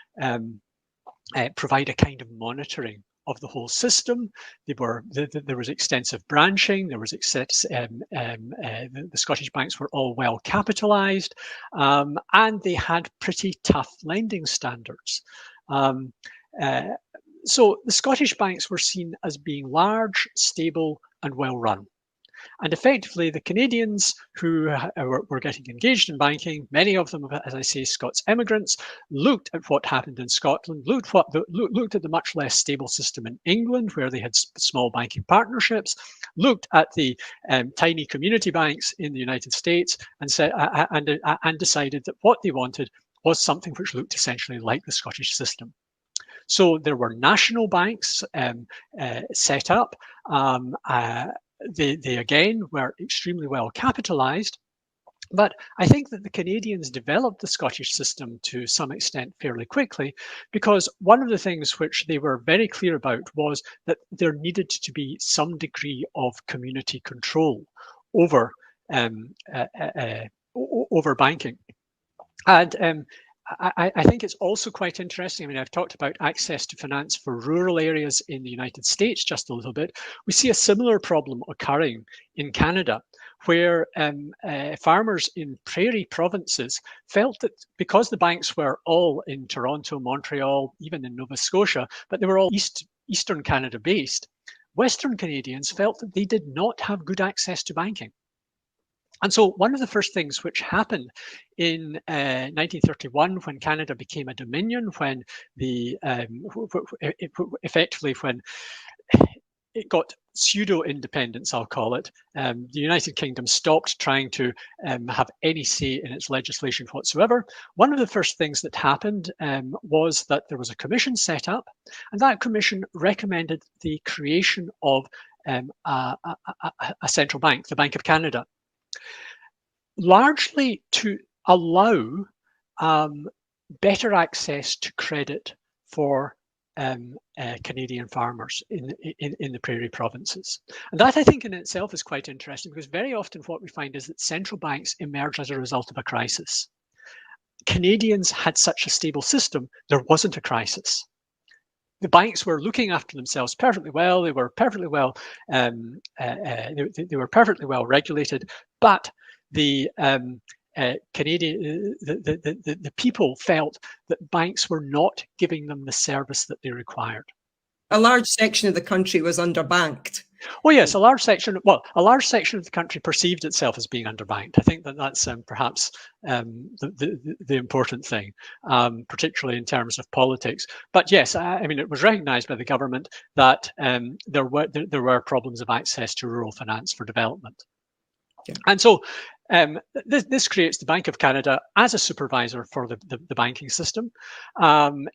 S4: provide a kind of monitoring of the whole system. There was extensive branching. There was the Scottish banks were all well capitalised, and they had pretty tough lending standards. So the Scottish banks were seen as being large, stable, and well run. And effectively, the Canadians who were getting engaged in banking, many of them, as I say, Scots immigrants, looked at what happened in Scotland, looked at the much less stable system in England, where they had small banking partnerships, looked at the tiny community banks in the United States, and said and decided that what they wanted was something which looked essentially like the Scottish system. So there were national banks set up. They again were extremely well capitalized. But I think that the Canadians developed the Scottish system to some extent fairly quickly, because one of the things which they were very clear about was that there needed to be some degree of community control over banking. And I think it's also quite interesting. I mean, I've talked about access to finance for rural areas in the United States just a little bit. We see a similar problem occurring in Canada, where farmers in prairie provinces felt that because the banks were all in Toronto, Montreal, even in Nova Scotia, but they were all Eastern Canada based, Western Canadians felt that they did not have good access to banking. And so one of the first things which happened in 1931, when Canada became a dominion, when effectively when it got pseudo-independence, I'll call it, the United Kingdom stopped trying to have any say in its legislation whatsoever. One of the first things that happened was that there was a commission set up, and that commission recommended the creation of a central bank, the Bank of Canada, largely to allow better access to credit for Canadian farmers in the prairie provinces. And that, I think, in itself is quite interesting, because very often what we find is that central banks emerge as a result of a crisis. Canadians had such a stable system, there wasn't a crisis. The banks were looking after themselves perfectly well. They were perfectly well. They were perfectly well regulated, but the the people felt that banks were not giving them the service that they required.
S1: A large section of the country was underbanked.
S4: Oh yes, a large section of the country perceived itself as being underbanked. I think that that's perhaps the important thing, particularly in terms of politics. But yes, I mean, it was recognised by the government that there were problems of access to rural finance for development. Yeah. And so This creates the Bank of Canada as a supervisor for the banking system.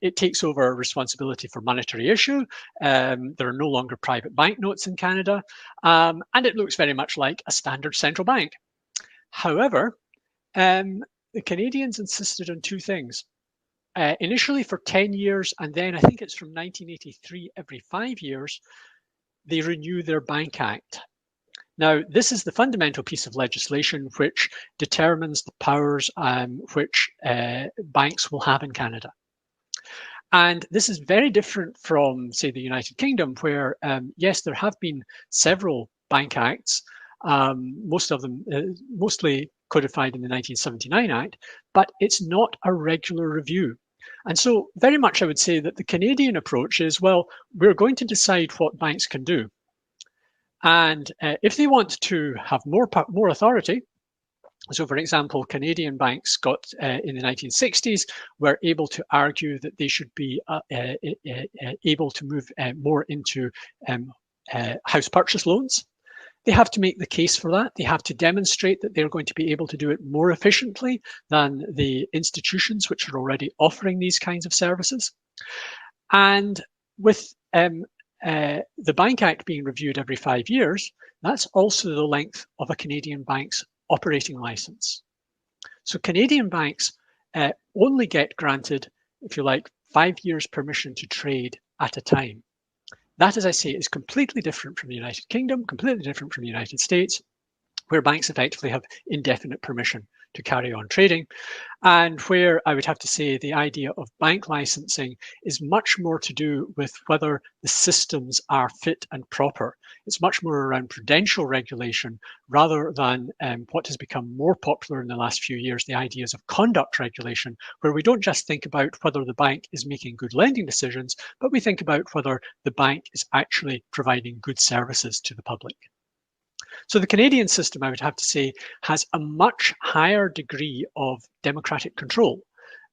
S4: It takes over responsibility for monetary issue. There are no longer private banknotes in Canada, and it looks very much like a standard central bank. However, the Canadians insisted on two things. Initially for 10 years, and then I think it's from 1983, every 5 years, they renew their Bank Act. Now, this is the fundamental piece of legislation which determines the powers which banks will have in Canada. And this is very different from, say, the United Kingdom, where, yes, there have been several Bank Acts, most of them mostly codified in the 1979 Act, but it's not a regular review. And so very much I would say that the Canadian approach is, well, we're going to decide what banks can do. And if they want to have more authority, so for example, Canadian banks got in the 1960s were able to argue that they should be able to move more into house purchase loans. They have to make the case for that. They have to demonstrate that they're going to be able to do it more efficiently than the institutions which are already offering these kinds of services. And with the Bank Act being reviewed every 5 years, that's also the length of a Canadian bank's operating license. So Canadian banks only get granted, if you like, 5 years permission to trade at a time. That, as I say, is completely different from the United Kingdom, completely different from the United States, where banks effectively have indefinite permission to carry on trading, and where I would have to say the idea of bank licensing is much more to do with whether the systems are fit and proper. It's much more around prudential regulation rather than what has become more popular in the last few years, the ideas of conduct regulation, where we don't just think about whether the bank is making good lending decisions, but we think about whether the bank is actually providing good services to the public. So the Canadian system, I would have to say, has a much higher degree of democratic control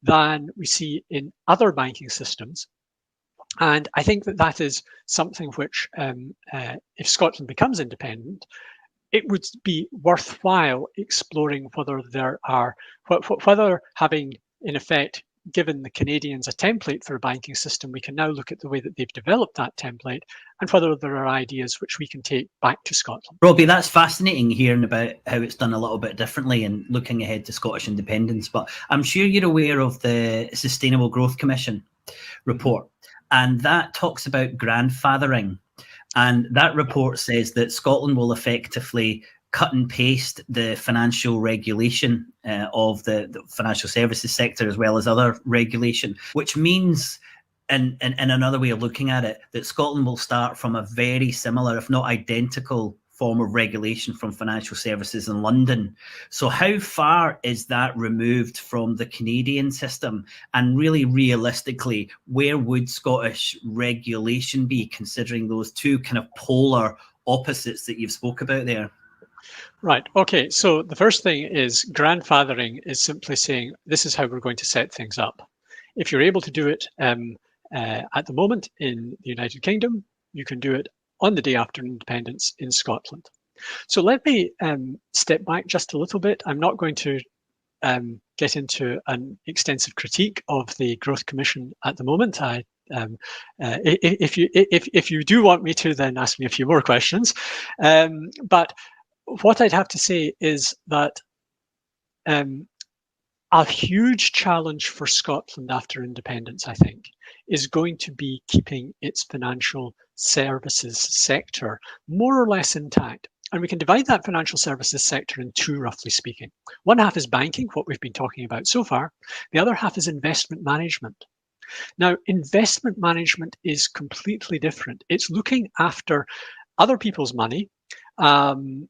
S4: than we see in other banking systems. And I think that that is something which, if Scotland becomes independent, it would be worthwhile exploring whether there are, whether having, in effect, given the Canadians a template for a banking system, we can now look at the way that they've developed that template and whether there are ideas which we can take back to Scotland.
S2: Robbie, that's fascinating hearing about how it's done a little bit differently and looking ahead to Scottish independence. But I'm sure you're aware of the Sustainable Growth Commission report, and that talks about grandfathering. And that report says that Scotland will effectively cut and paste the financial regulation of the financial services sector as well as other regulation, which means, in another way of looking at it, that Scotland will start from a very similar, if not identical, form of regulation from financial services in London. So how far is that removed from the Canadian system? And really realistically, where would Scottish regulation be, considering those two kind of polar opposites that you've spoke about there?
S4: Right. Okay. So the first thing is grandfathering is simply saying this is how we're going to set things up. If you're able to do it at the moment in the United Kingdom, you can do it on the day after independence in Scotland. So let me step back just a little bit. I'm not going to get into an extensive critique of the Growth Commission at the moment. If you do want me to, then ask me a few more questions. But what I'd have to say is that a huge challenge for Scotland after independence, I think, is going to be keeping its financial services sector more or less intact. And we can divide that financial services sector in two, roughly speaking. One half is banking, what we've been talking about so far. The other half is investment management. Now, investment management is completely different. It's looking after other people's money, and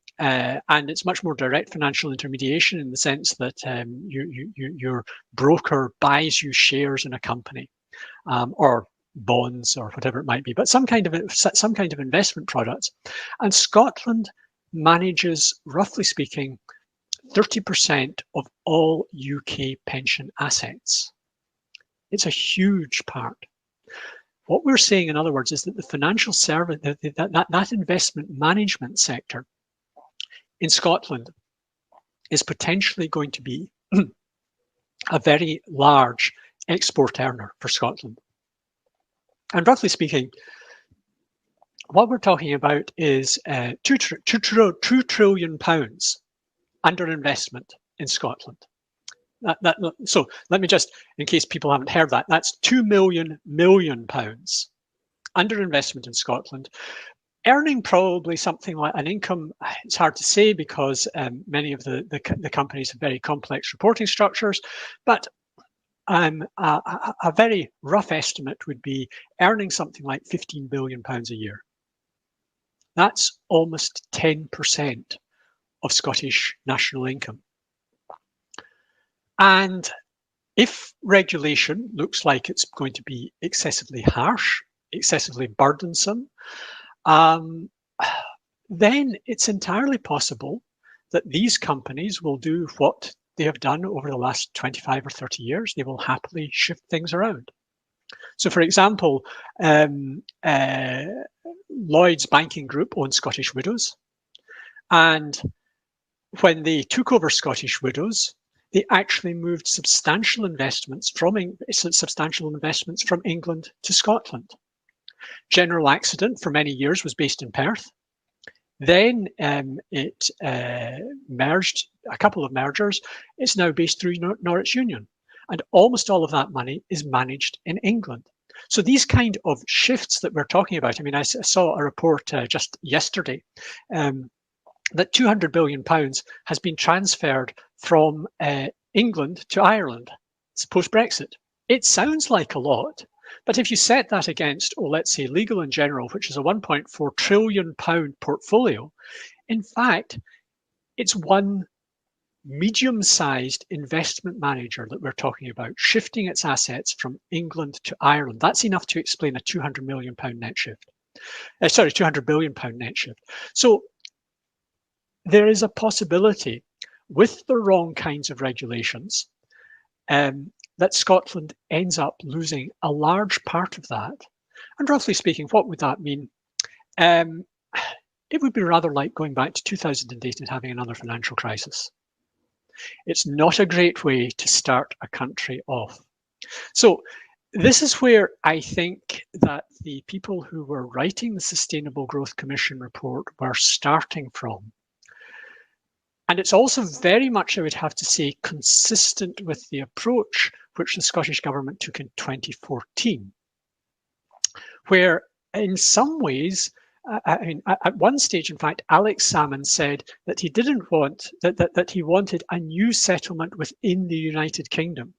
S4: it's much more direct financial intermediation in the sense that your broker buys you shares in a company, or bonds or whatever it might be, but some kind of investment products. And Scotland manages, roughly speaking, 30% of all UK pension assets. It's a huge part. What we're saying, in other words, is that the financial service, that investment management sector in Scotland is potentially going to be a very large export earner for Scotland. And roughly speaking, what we're talking about is £2 trillion under investment in Scotland. So let me just, in case people haven't heard that, that's £2 million under investment in Scotland, earning probably something like an income. It's hard to say because many of the companies have very complex reporting structures, but a very rough estimate would be earning something like £15 billion a year. That's almost 10% of Scottish national income. And if regulation looks like it's going to be excessively harsh, excessively burdensome, then it's entirely possible that these companies will do what they have done over the last 25 or 30 years. They will happily shift things around. So, for example, Lloyds Banking Group owns Scottish Widows. And when they took over Scottish Widows, they actually moved substantial investments from England to Scotland. General Accident for many years was based in Perth. Then it merged, a couple of mergers. It's now based through Norwich Union. And almost all of that money is managed in England. So these kind of shifts that we're talking about, I mean, I saw a report just yesterday that £200 billion has been transferred from England to Ireland. It's post-Brexit. It sounds like a lot, but if you set that against, let's say Legal & General, which is a £1.4 trillion portfolio, in fact, it's one medium-sized investment manager that we're talking about, shifting its assets from England to Ireland. That's enough to explain a £200 million net shift. £200 billion net shift. So there is a possibility with the wrong kinds of regulations that Scotland ends up losing a large part of that. And roughly speaking, what would that mean? It would be rather like going back to 2008 and having another financial crisis. It's not a great way to start a country off. So this is where I think that the people who were writing the Sustainable Growth Commission report were starting from. And it's also very much, I would have to say, consistent with the approach which the Scottish Government took in 2014, where in some ways, I mean, at one stage, in fact, Alex Salmond said that he didn't want, that he wanted a new settlement within the United Kingdom.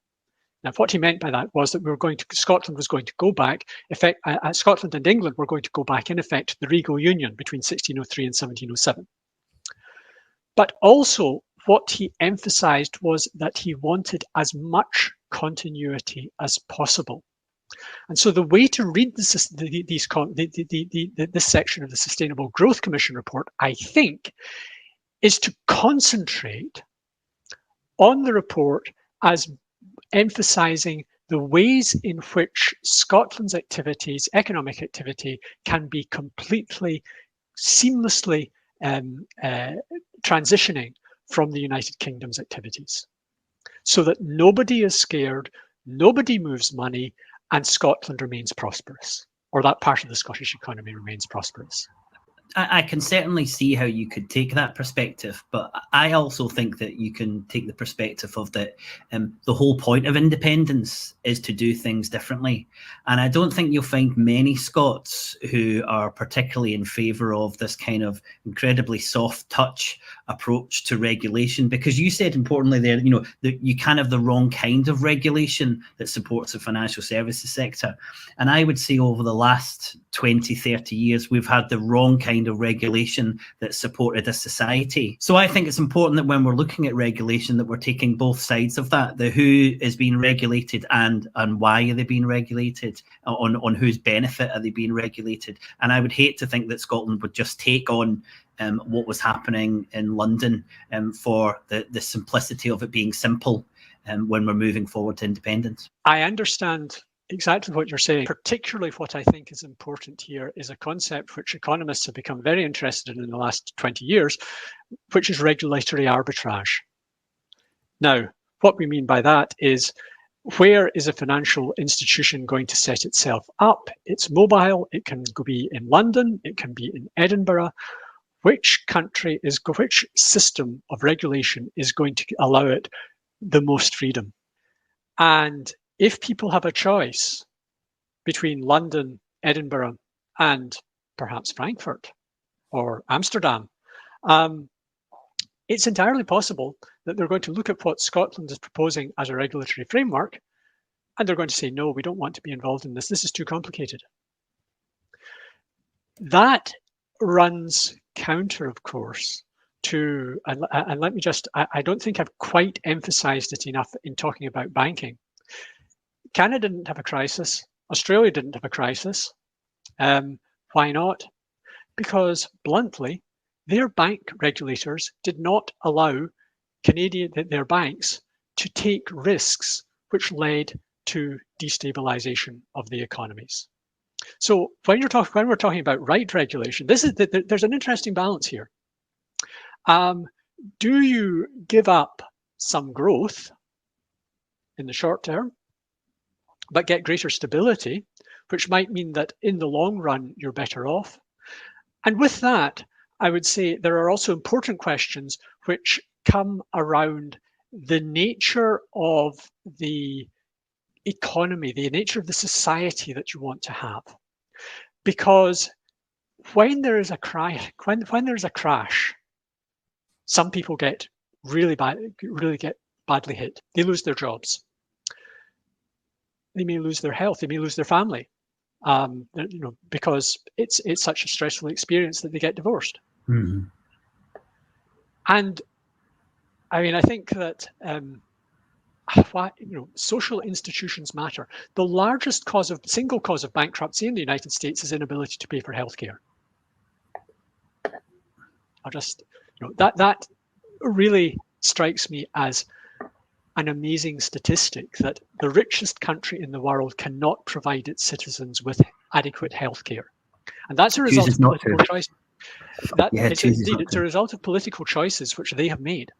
S4: Now, what he meant by that was that Scotland was going to go back, Scotland and England were going to go back, in effect, to the Regal Union between 1603 and 1707. But also, what he emphasised was that he wanted as much continuity as possible. And so the way to read this section of the Sustainable Growth Commission report, I think, is to concentrate on the report as emphasising the ways in which Scotland's activities, economic activity, can be completely, seamlessly transitioning from the United Kingdom's activities, so that nobody is scared, nobody moves money, and Scotland remains prosperous, or that part of the Scottish economy remains prosperous.
S2: I can certainly see how you could take that perspective, but I also think that you can take the perspective of that the whole point of independence is to do things differently. And I don't think you'll find many Scots who are particularly in favour of this kind of incredibly soft touch approach to regulation, because you said importantly there, you know, that you can have the wrong kind of regulation that supports the financial services sector. And I would say over the last 20, 30 years, we've had the wrong kind of regulation that supported a society. So I think it's important that when we're looking at regulation, that we're taking both sides of that, the who is being regulated and why are they being regulated, on whose benefit are they being regulated. And I would hate to think that Scotland would just take on what was happening in London for the simplicity of it being simple when we're moving forward to independence.
S4: I understand exactly what you're saying. Particularly what I think is important here is a concept which economists have become very interested in the last 20 years, which is regulatory arbitrage. Now, what we mean by that is, where is a financial institution going to set itself up? It's mobile. It can be in London. It can be in Edinburgh. Which system of regulation is going to allow it the most freedom? And if people have a choice between London, Edinburgh, and perhaps Frankfurt or Amsterdam, it's entirely possible that they're going to look at what Scotland is proposing as a regulatory framework, and they're going to say, no, we don't want to be involved in this. This is too complicated. That runs counter, of course, to, and let me just, I don't think I've quite emphasized it enough in talking about banking. Canada didn't have a crisis. Australia didn't have a crisis. Why not? Because, bluntly, their bank regulators did not allow their banks to take risks which led to destabilization of the economies. So when we're talking about right regulation, there's an interesting balance here. Do you give up some growth in the short term, but get greater stability, which might mean that in the long run, you're better off? And with that, I would say there are also important questions which come around the nature of the economy, the nature of the society that you want to have. Because when there is a crash, some people get really badly hit. They lose their jobs. They may lose their health. They may lose their family, because it's such a stressful experience that they get divorced.
S3: Mm-hmm.
S4: And I mean, I think that social institutions matter. The largest single cause of bankruptcy in the United States is inability to pay for healthcare. That really strikes me as an amazing statistic, that the richest country in the world cannot provide its citizens with adequate healthcare, and that's a result of political choices. It's a result of political choices which they have made.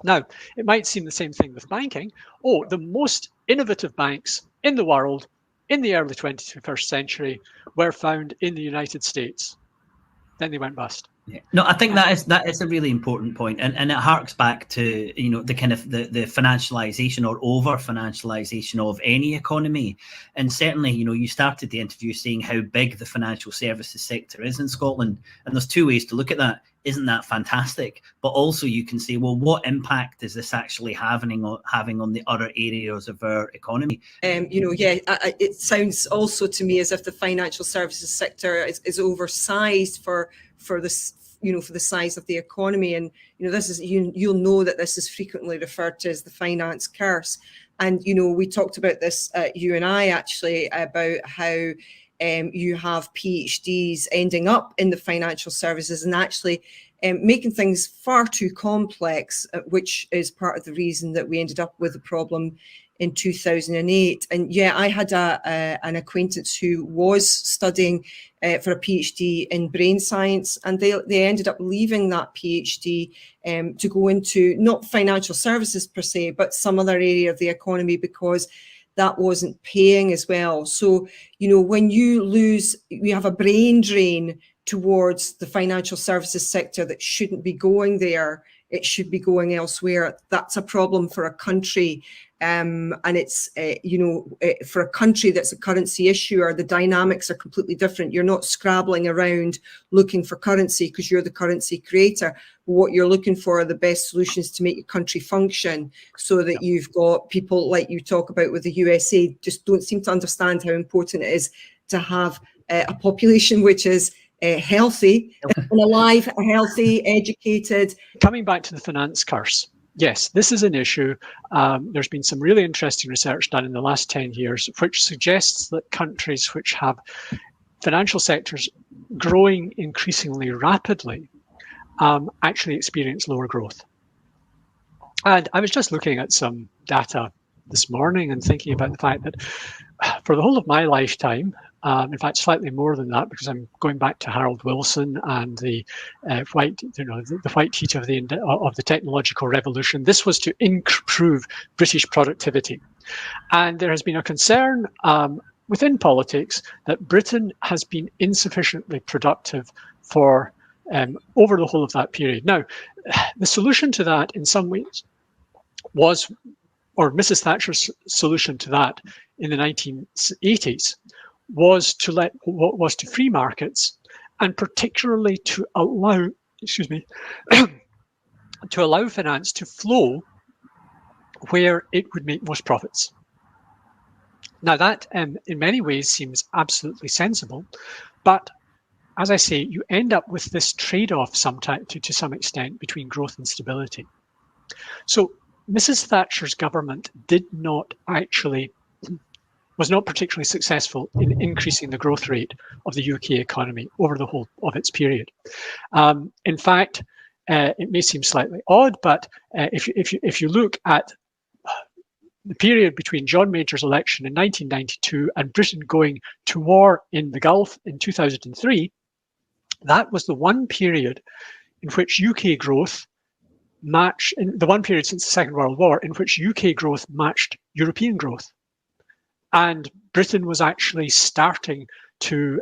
S4: Now, it might seem the same thing with banking. Oh, the most innovative banks in the world in the early 21st century were found in the United States. Then they went bust.
S2: Yeah. No, I think that is a really important point, and it harks back to the kind of the financialization or over financialization of any economy. And certainly, you started the interview saying how big the financial services sector is in Scotland, and there's two ways to look at that. Isn't that fantastic? But also you can say, well, what impact is this actually having on the other areas of our economy?
S1: It sounds also to me as if the financial services sector is oversized for this, for the size of the economy. And this is, you'll know that this is frequently referred to as the finance curse. And we talked about this, you and I actually, about how you have PhDs ending up in the financial services and actually making things far too complex, which is part of the reason that we ended up with the problem in 2008. And I had an acquaintance who was studying for a PhD in brain science, and they ended up leaving that PhD to go into not financial services per se, but some other area of the economy, because that wasn't paying as well. So, when you have a brain drain towards the financial services sector that shouldn't be going there, it should be going elsewhere. That's a problem for a country. And it's, for a country that's a currency issuer, the dynamics are completely different. You're not scrabbling around looking for currency because you're the currency creator. What you're looking for are the best solutions to make your country function, so that you've got people like you talk about with the USA just don't seem to understand how important it is to have a population which is healthy and alive, healthy, educated.
S4: Coming back to the finance curse, yes, this is an issue. There's been some really interesting research done in the last 10 years, which suggests that countries which have financial sectors growing increasingly rapidly actually experience lower growth. And I was just looking at some data this morning and thinking about the fact that for the whole of my lifetime, In fact, slightly more than that, because I'm going back to Harold Wilson and the white heat of the technological revolution. This was to improve British productivity, and there has been a concern within politics that Britain has been insufficiently productive for over the whole of that period. Now, the solution to that, in some ways, was, or Mrs. Thatcher's solution to that in the 1980s, was to free markets, and particularly to allow, to allow finance to flow where it would make most profits. Now that, in many ways, seems absolutely sensible, but as I say, you end up with this trade-off to some extent between growth and stability. So Mrs. Thatcher's government was not particularly successful in increasing the growth rate of the UK economy over the whole of its period. In fact, it may seem slightly odd, but if you look at the period between John Major's election in 1992 and Britain going to war in the Gulf in 2003, that was the one period in which UK growth the one period since the Second World War in which UK growth matched European growth. And Britain was actually starting to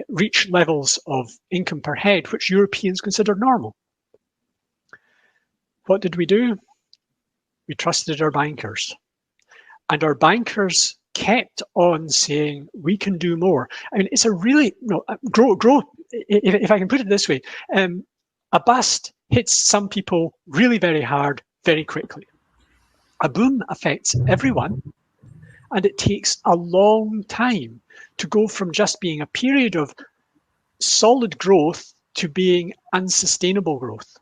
S4: reach levels of income per head which Europeans considered normal. What did we do? We trusted our bankers. And our bankers kept on saying, we can do more. I mean, it's a really, grow. If I can put it this way, a bust hits some people really very hard, very quickly. A boom affects everyone, and it takes a long time to go from just being a period of solid growth to being unsustainable growth.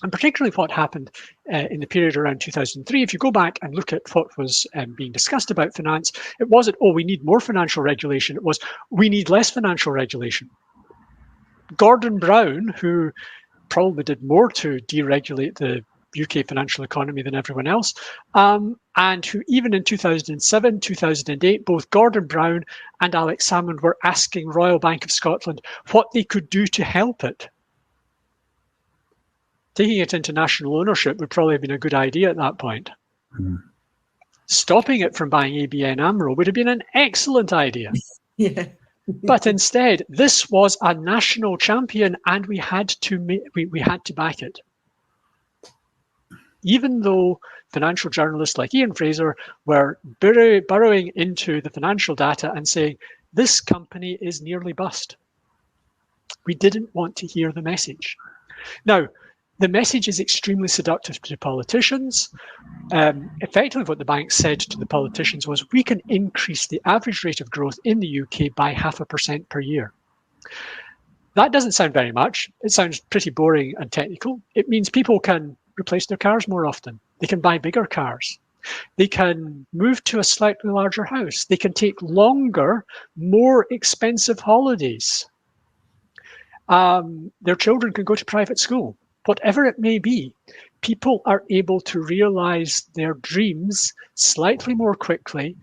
S4: And particularly what happened in the period around 2003, if you go back and look at what was being discussed about finance, it wasn't, oh, we need more financial regulation. It was, we need less financial regulation. Gordon Brown, who probably did more to deregulate the UK financial economy than everyone else, and who even in 2007, 2008, both Gordon Brown and Alex Salmond were asking Royal Bank of Scotland what they could do to help it. Taking it into national ownership would probably have been a good idea at that point. Mm. Stopping it from buying ABN AMRO would have been an excellent idea.
S1: Yeah.
S4: But instead, this was a national champion, and we had to back it. Even though financial journalists like Ian Fraser were burrowing into the financial data and saying, this company is nearly bust. We didn't want to hear the message. Now, the message is extremely seductive to politicians. Effectively, what the bank said to the politicians was, we can increase the average rate of growth in the UK by 0.5% per year. That doesn't sound very much. It sounds pretty boring and technical. It means people can replace their cars more often. They can buy bigger cars. They can move to a slightly larger house. They can take longer, more expensive holidays. Their children can go to private school. Whatever it may be, people are able to realize their dreams slightly more quickly.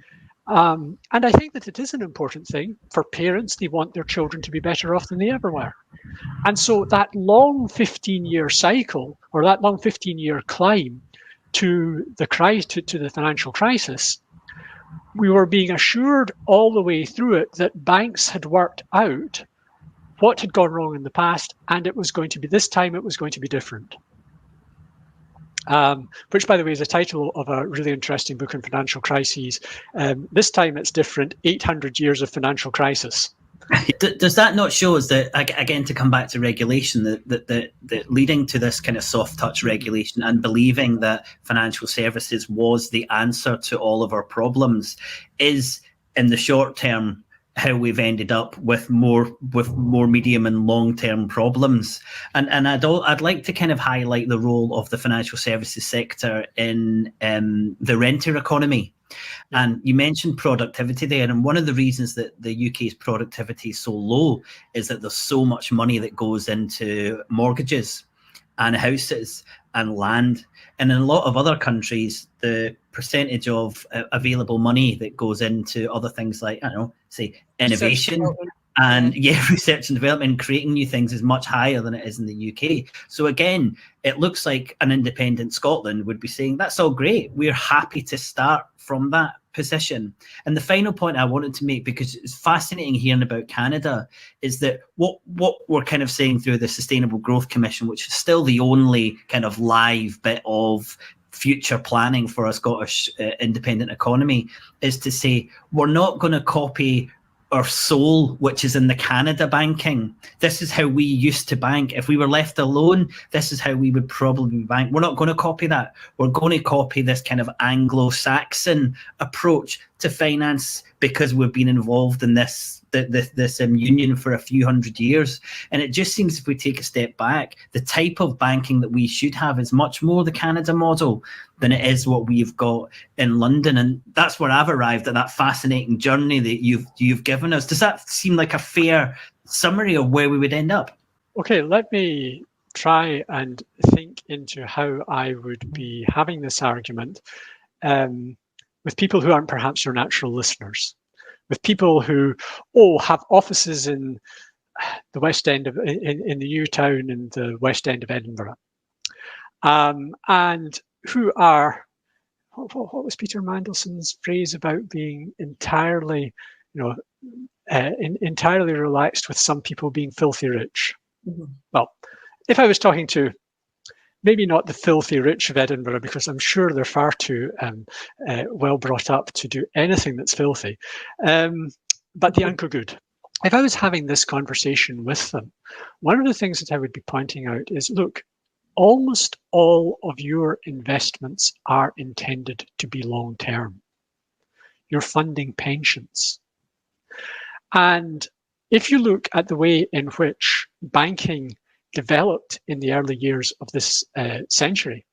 S4: And I think that it is an important thing for parents. They want their children to be better off than they ever were. And so that long 15-year cycle, or that long 15-year climb to the financial crisis, we were being assured all the way through it that banks had worked out what had gone wrong in the past, and it was going to be, this time it was going to be different. Which, by the way, is a title of a really interesting book on financial crises. This time it's different, 800 years of financial crisis.
S2: Does that not show us that, again, to come back to regulation, that leading to this kind of soft touch regulation and believing that financial services was the answer to all of our problems is, in the short term, how we've ended up with more medium and long-term problems. And I'd like to kind of highlight the role of the financial services sector in the renter economy. And you mentioned productivity there, and one of the reasons that the UK's productivity is so low is that there's so much money that goes into mortgages. and houses and land. And in a lot of other countries, the percentage of available money that goes into other things like, I don't know, say innovation and research and development and creating new things is much higher than it is in the UK. So again, it looks like an independent Scotland would be saying, that's all great. We're happy to start from that position. And the final point I wanted to make, because it's fascinating hearing about Canada, is that what we're kind of saying through the Sustainable Growth Commission, which is still the only kind of live bit of future planning for a Scottish independent economy, is to say we're not going to copy our soul, which is in the Canada banking. This is how we used to bank. If we were left alone, this is how we would probably bank. We're not going to copy that. We're going to copy this kind of Anglo-Saxon approach to finance, because we've been involved in this union for a few hundred years. And it just seems, if we take a step back, the type of banking that we should have is much more the Canada model than it is what we've got in London. And that's where I've arrived at that fascinating journey that you've given us. Does that seem like a fair summary of where we would end up?
S4: Okay, let me try and think into how I would be having this argument with people who aren't perhaps your natural listeners, with people who have offices in the West End of in the New Town and the West End of Edinburgh, and who are, what was Peter Mandelson's phrase about being entirely, entirely relaxed with some people being filthy rich? Mm-hmm. Well, if I was talking to maybe not the filthy rich of Edinburgh, because I'm sure they're far too well brought up to do anything that's filthy, but the Unco Good. If I was having this conversation with them, one of the things that I would be pointing out is, look, almost all of your investments are intended to be long-term. You're funding pensions. And if you look at the way in which banking developed in the early years of this century,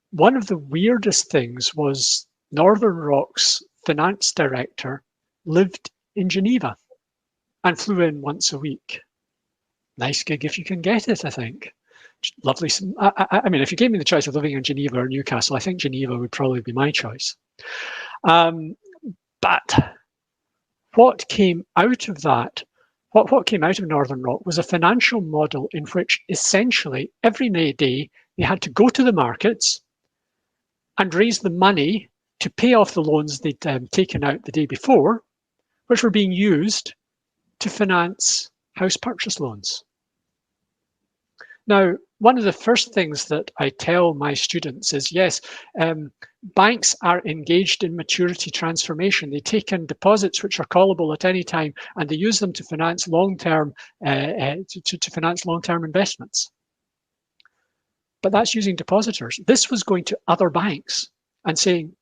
S4: one of the weirdest things was Northern Rock's finance director lived in Geneva and flew in once a week. Nice gig if you can get it, I think. Lovely. I mean, if you gave me the choice of living in Geneva or Newcastle, I think Geneva would probably be my choice. But what came out of that, what came out of Northern Rock was a financial model in which essentially every day they had to go to the markets and raise the money to pay off the loans they'd taken out the day before, which were being used to finance house purchase loans. Now, one of the first things that I tell my students is, yes, banks are engaged in maturity transformation. They take in deposits which are callable at any time, and they use them to finance long-term investments. But that's using depositors. This was going to other banks and saying,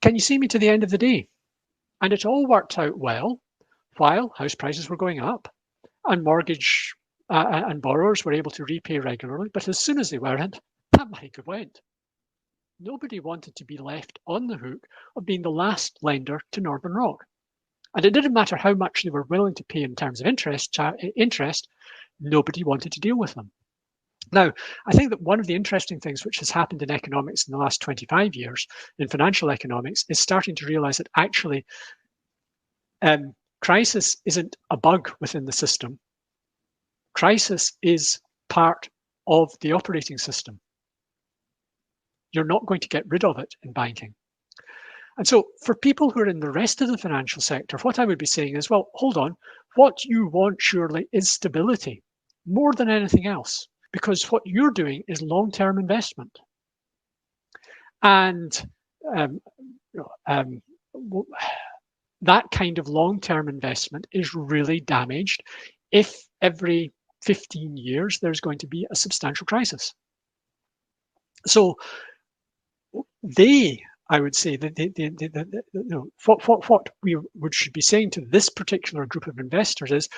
S4: can you see me to the end of the day? And it all worked out well while house prices were going up and mortgage and borrowers were able to repay regularly. But as soon as they weren't, that money went. Nobody wanted to be left on the hook of being the last lender to Northern Rock. And it didn't matter how much they were willing to pay in terms of interest, nobody wanted to deal with them. Now, I think that one of the interesting things which has happened in economics in the last 25 years, in financial economics, is starting to realize that actually crisis isn't a bug within the system. Crisis is part of the operating system. You're not going to get rid of it in banking. And so for people who are in the rest of the financial sector, what I would be saying is, well, hold on, what you want surely is stability more than anything else, because what you're doing is long-term investment. And that kind of long-term investment is really damaged if every 15 years there's going to be a substantial crisis. So I would say that what we should be saying to this particular group of investors is,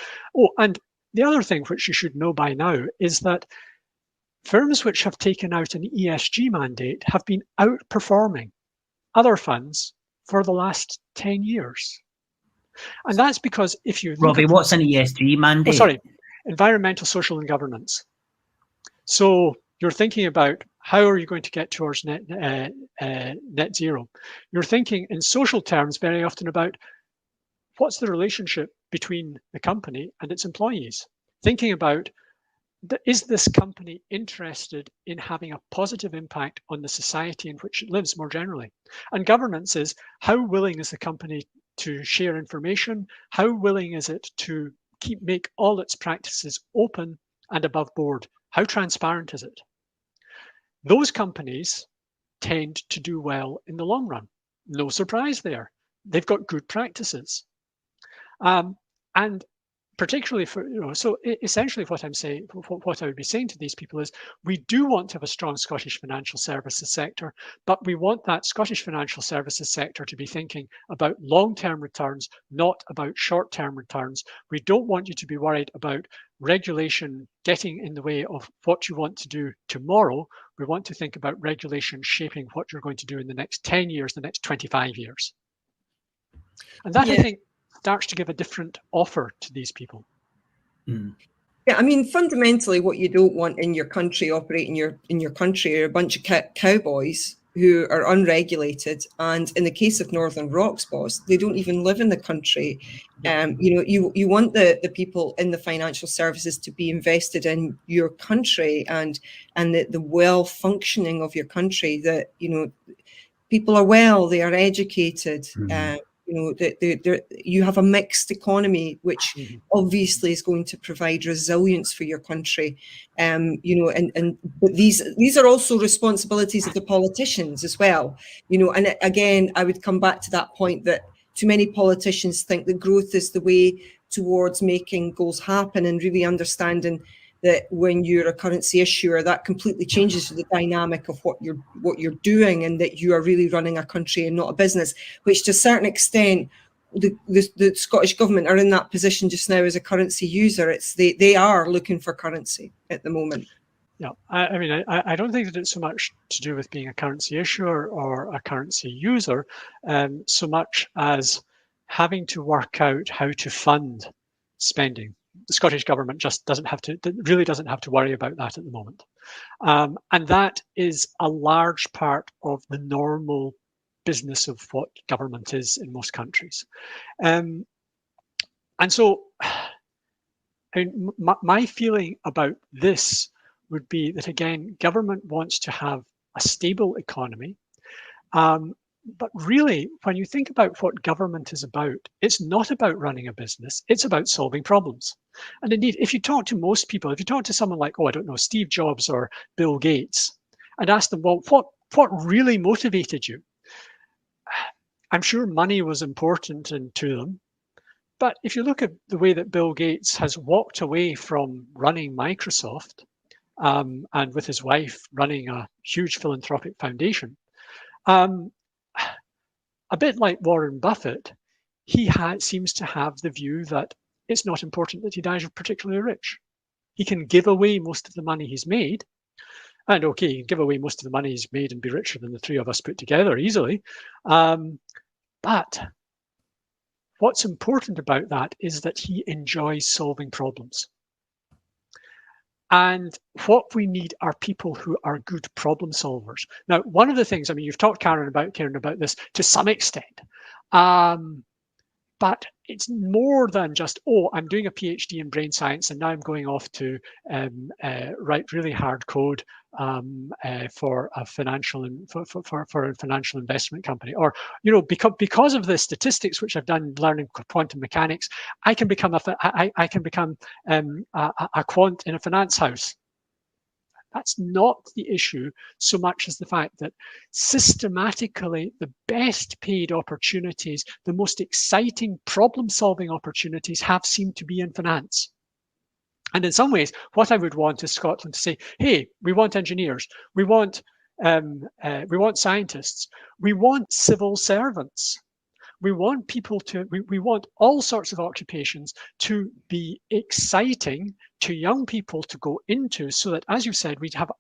S4: and the other thing which you should know by now is that firms which have taken out an ESG mandate have been outperforming other funds for the last 10 years. And that's because if you...
S2: Robbie, what's an ESG mandate?
S4: Oh, sorry, environmental, social and governance. So you're thinking about how are you going to get towards net zero? You're thinking in social terms very often about what's the relationship between the company and its employees? Thinking about, is this company interested in having a positive impact on the society in which it lives more generally? And governance is, how willing is the company to share information? How willing is it to make all its practices open and above board? How transparent is it? Those companies tend to do well in the long run. No surprise there. They've got good practices. And particularly for, so essentially what I'm saying, what I would be saying to these people is, we do want to have a strong Scottish financial services sector, but we want that Scottish financial services sector to be thinking about long-term returns, not about short-term returns. We don't want you to be worried about regulation getting in the way of what you want to do tomorrow. We want to think about regulation shaping what you're going to do in the next 10 years, the next 25 years. And that, I think, starts to give a different offer to these people.
S2: Mm.
S1: Yeah, I mean, fundamentally, what you don't want in your country, operating in your country, are a bunch of cowboys who are unregulated. And in the case of Northern Rock's boss, they don't even live in the country. You want the people in the financial services to be invested in your country and the well functioning of your country. That people are well, they are educated. You have a mixed economy, which obviously is going to provide resilience for your country. But these are also responsibilities of the politicians as well. And again, I would come back to that point that too many politicians think that growth is the way towards making goals happen, and really understanding that when you're a currency issuer, that completely changes the dynamic of what you're doing, and that you are really running a country and not a business, which to a certain extent, the Scottish government are in that position just now as a currency user. They are looking for currency at the moment.
S4: Yeah, I mean, I don't think that it's so much to do with being a currency issuer or a currency user, so much as having to work out how to fund spending. The Scottish government just really doesn't have to worry about that at the moment. And that is a large part of the normal business of what government is in most countries. And so I mean, my feeling about this would be that, again, government wants to have a stable economy. But really, when you think about what government is about, it's not about running a business, it's about solving problems. And indeed, if you talk to most people, if you talk to someone like, I don't know, Steve Jobs or Bill Gates, and ask them, well, what really motivated you? I'm sure money was important to them. But if you look at the way that Bill Gates has walked away from running Microsoft, and with his wife running a huge philanthropic foundation, a bit like Warren Buffett, he seems to have the view that it's not important that he dies particularly rich. He can give away most of the money he's made, and okay, he can give away most of the money he's made and be richer than the three of us put together easily. But what's important about that is that he enjoys solving problems. And what we need are people who are good problem solvers. Now, one of the things, I mean, you've talked, Karen, about this to some extent, but it's more than just, I'm doing a PhD in brain science and now I'm going off to write really hard code for a financial investment company, or because of the statistics which I've done learning quantum mechanics, I can become a quant in a finance house. That's not the issue so much as the fact that systematically the best paid opportunities, the most exciting problem-solving opportunities have seemed to be in finance. And in some ways, what I would want is Scotland to say, hey, we want engineers, we want scientists, we want civil servants. We want people we want all sorts of occupations to be exciting to young people to go into, so that, as you said, we'd have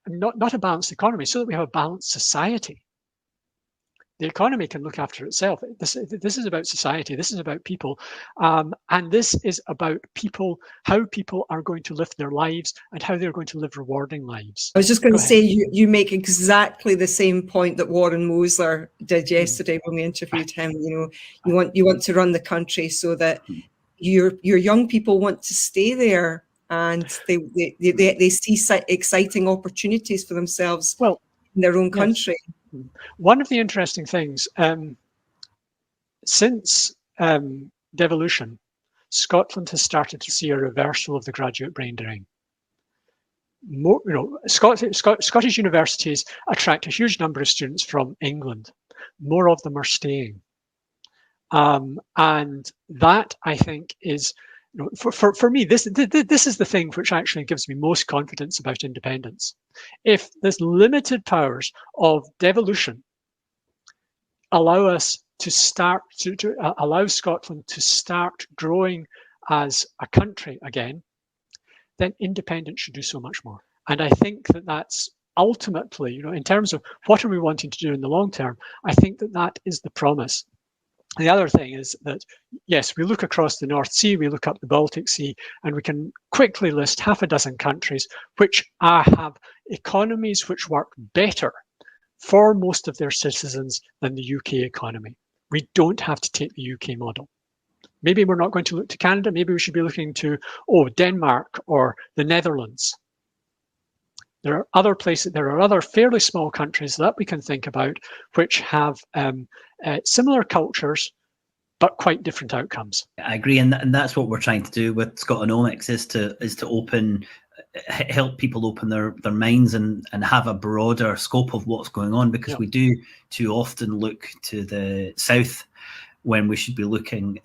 S4: not a balanced economy, so that we have a balanced society. The economy can look after itself. This is about society. This is about people. And this is about people, how people are going to live their lives and how they're going to live rewarding lives.
S1: I was just going to say, you make exactly the same point that Warren Mosler did yesterday when we interviewed him. You know, you want to run the country so that your young people want to stay there, and they see exciting opportunities for themselves in their own country.
S4: Yes. One of the interesting things, since devolution, Scotland has started to see a reversal of the graduate brain drain. Scottish universities attract a huge number of students from England. More of them are staying. And that, I think, is, for me, this is the thing which actually gives me most confidence about independence. If this limited powers of devolution allow us to start to allow Scotland to start growing as a country again, then independence should do so much more. And I think that that's ultimately, in terms of what are we wanting to do in the long term, I think that that is the promise. The other thing is that, yes, we look across the North Sea, we look up the Baltic Sea, and we can quickly list half a dozen countries which have economies which work better for most of their citizens than the UK economy. We don't have to take the UK model. Maybe we're not going to look to Canada, maybe we should be looking to, Denmark or the Netherlands. There are other places, there are other fairly small countries that we can think about which have similar cultures, but quite different outcomes.
S2: I agree, and that's what we're trying to do with Scotonomics, is to help people open their minds and have a broader scope of what's going on, because we do too often look to the south when we should be looking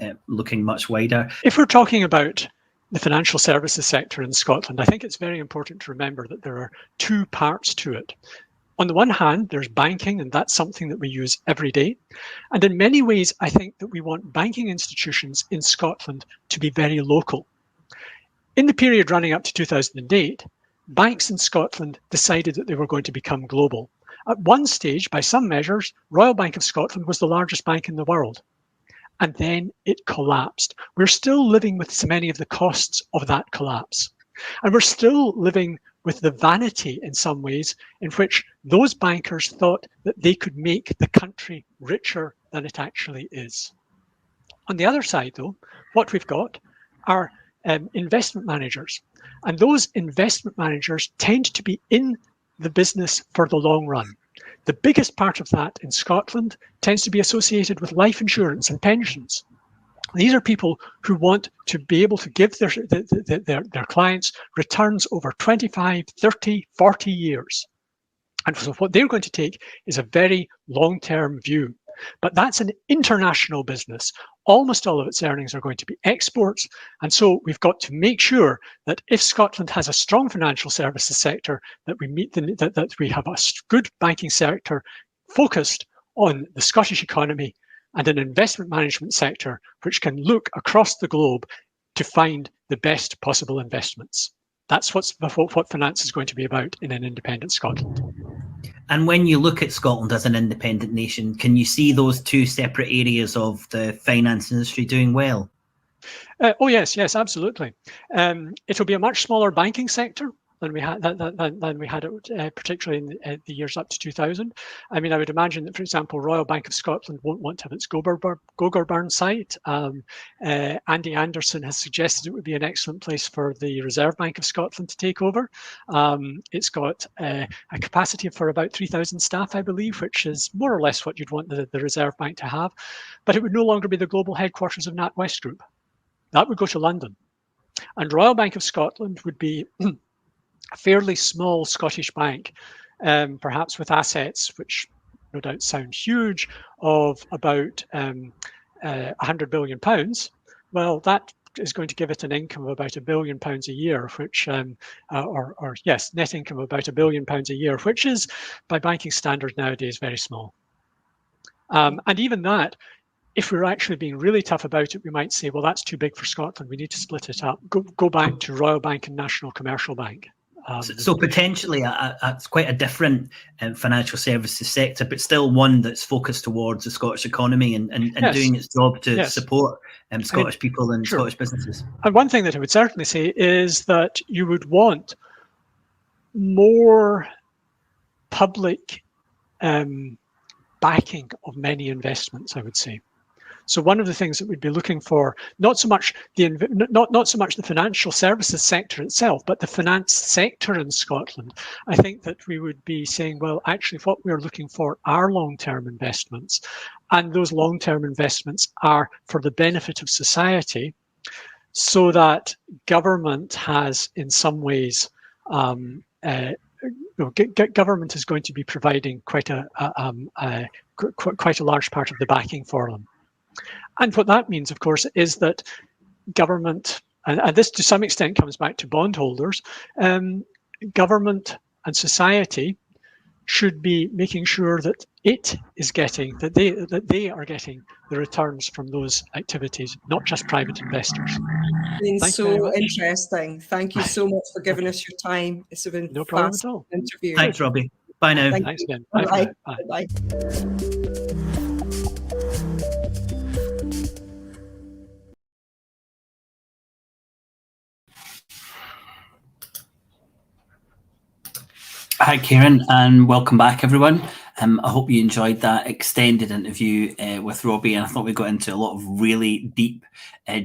S2: much wider.
S4: If we're talking about the financial services sector in Scotland, I think it's very important to remember that there are two parts to it. On the one hand, there's banking, and that's something that we use every day. And in many ways, I think that we want banking institutions in Scotland to be very local. In the period running up to 2008, banks in Scotland decided that they were going to become global. At one stage, by some measures, Royal Bank of Scotland was the largest bank in the world. And then it collapsed. We're still living with so many of the costs of that collapse. And we're still living with the vanity in some ways in which those bankers thought that they could make the country richer than it actually is. On the other side, though, what we've got are investment managers. And those investment managers tend to be in the business for the long run. The biggest part of that in Scotland tends to be associated with life insurance and pensions. These are people who want to be able to give their clients returns over 25, 30, 40 years. And so what they're going to take is a very long-term view. But that's an international business. Almost all of its earnings are going to be exports. And so we've got to make sure that if Scotland has a strong financial services sector, that we have a good banking sector focused on the Scottish economy, and an investment management sector which can look across the globe to find the best possible investments. That's what finance is going to be about in an independent Scotland.
S2: And when you look at Scotland as an independent nation, can you see those two separate areas of the finance industry doing well?
S4: Oh yes, absolutely. It'll be a much smaller banking sector than we had it, particularly in the years up to 2000. I mean, I would imagine that, for example, Royal Bank of Scotland won't want to have its Gogarburn site. Andy Anderson has suggested it would be an excellent place for the Reserve Bank of Scotland to take over. It's got a capacity for about 3,000 staff, I believe, which is more or less what you'd want the Reserve Bank to have. But it would no longer be the global headquarters of NatWest Group. That would go to London. And Royal Bank of Scotland would be a fairly small Scottish bank, perhaps with assets which no doubt sound huge, of about £100 billion. Well, that is going to give it an income of about £1 billion a year, which, net income of about £1 billion a year, which is, by banking standards nowadays, very small. And even that, if we're actually being really tough about it, we might say, well, that's too big for Scotland. We need to split it up. Go back to Royal Bank and National Commercial Bank.
S2: So potentially it's quite a different financial services sector, but still one that's focused towards the Scottish economy and
S4: Yes.
S2: doing its job to
S4: Yes.
S2: support Scottish people and
S4: sure.
S2: Scottish businesses.
S4: And one thing that I would certainly say is that you would want more public backing of many investments, I would say. So one of the things that we'd be looking for, not so much the financial services sector itself, but the finance sector in Scotland. I think that we would be saying, well, actually what we're looking for are long-term investments. And those long-term investments are for the benefit of society, so that government has in some ways, government is going to be providing quite a large part of the backing for them. And what that means, of course, is that government, and this to some extent comes back to bondholders, government and society should be making sure that they are getting the returns from those activities, not just private investors.
S1: It's been so interesting. Thank you so much for giving us your time. It's been
S4: no problem at all.
S1: Interview.
S2: Thanks, Robbie. Bye now.
S4: Thanks again.
S1: Bye.
S4: Bye.
S1: Bye.
S2: Hi, Kieran, and welcome back, everyone. I hope you enjoyed that extended interview with Robbie, and I thought we got into a lot of really deep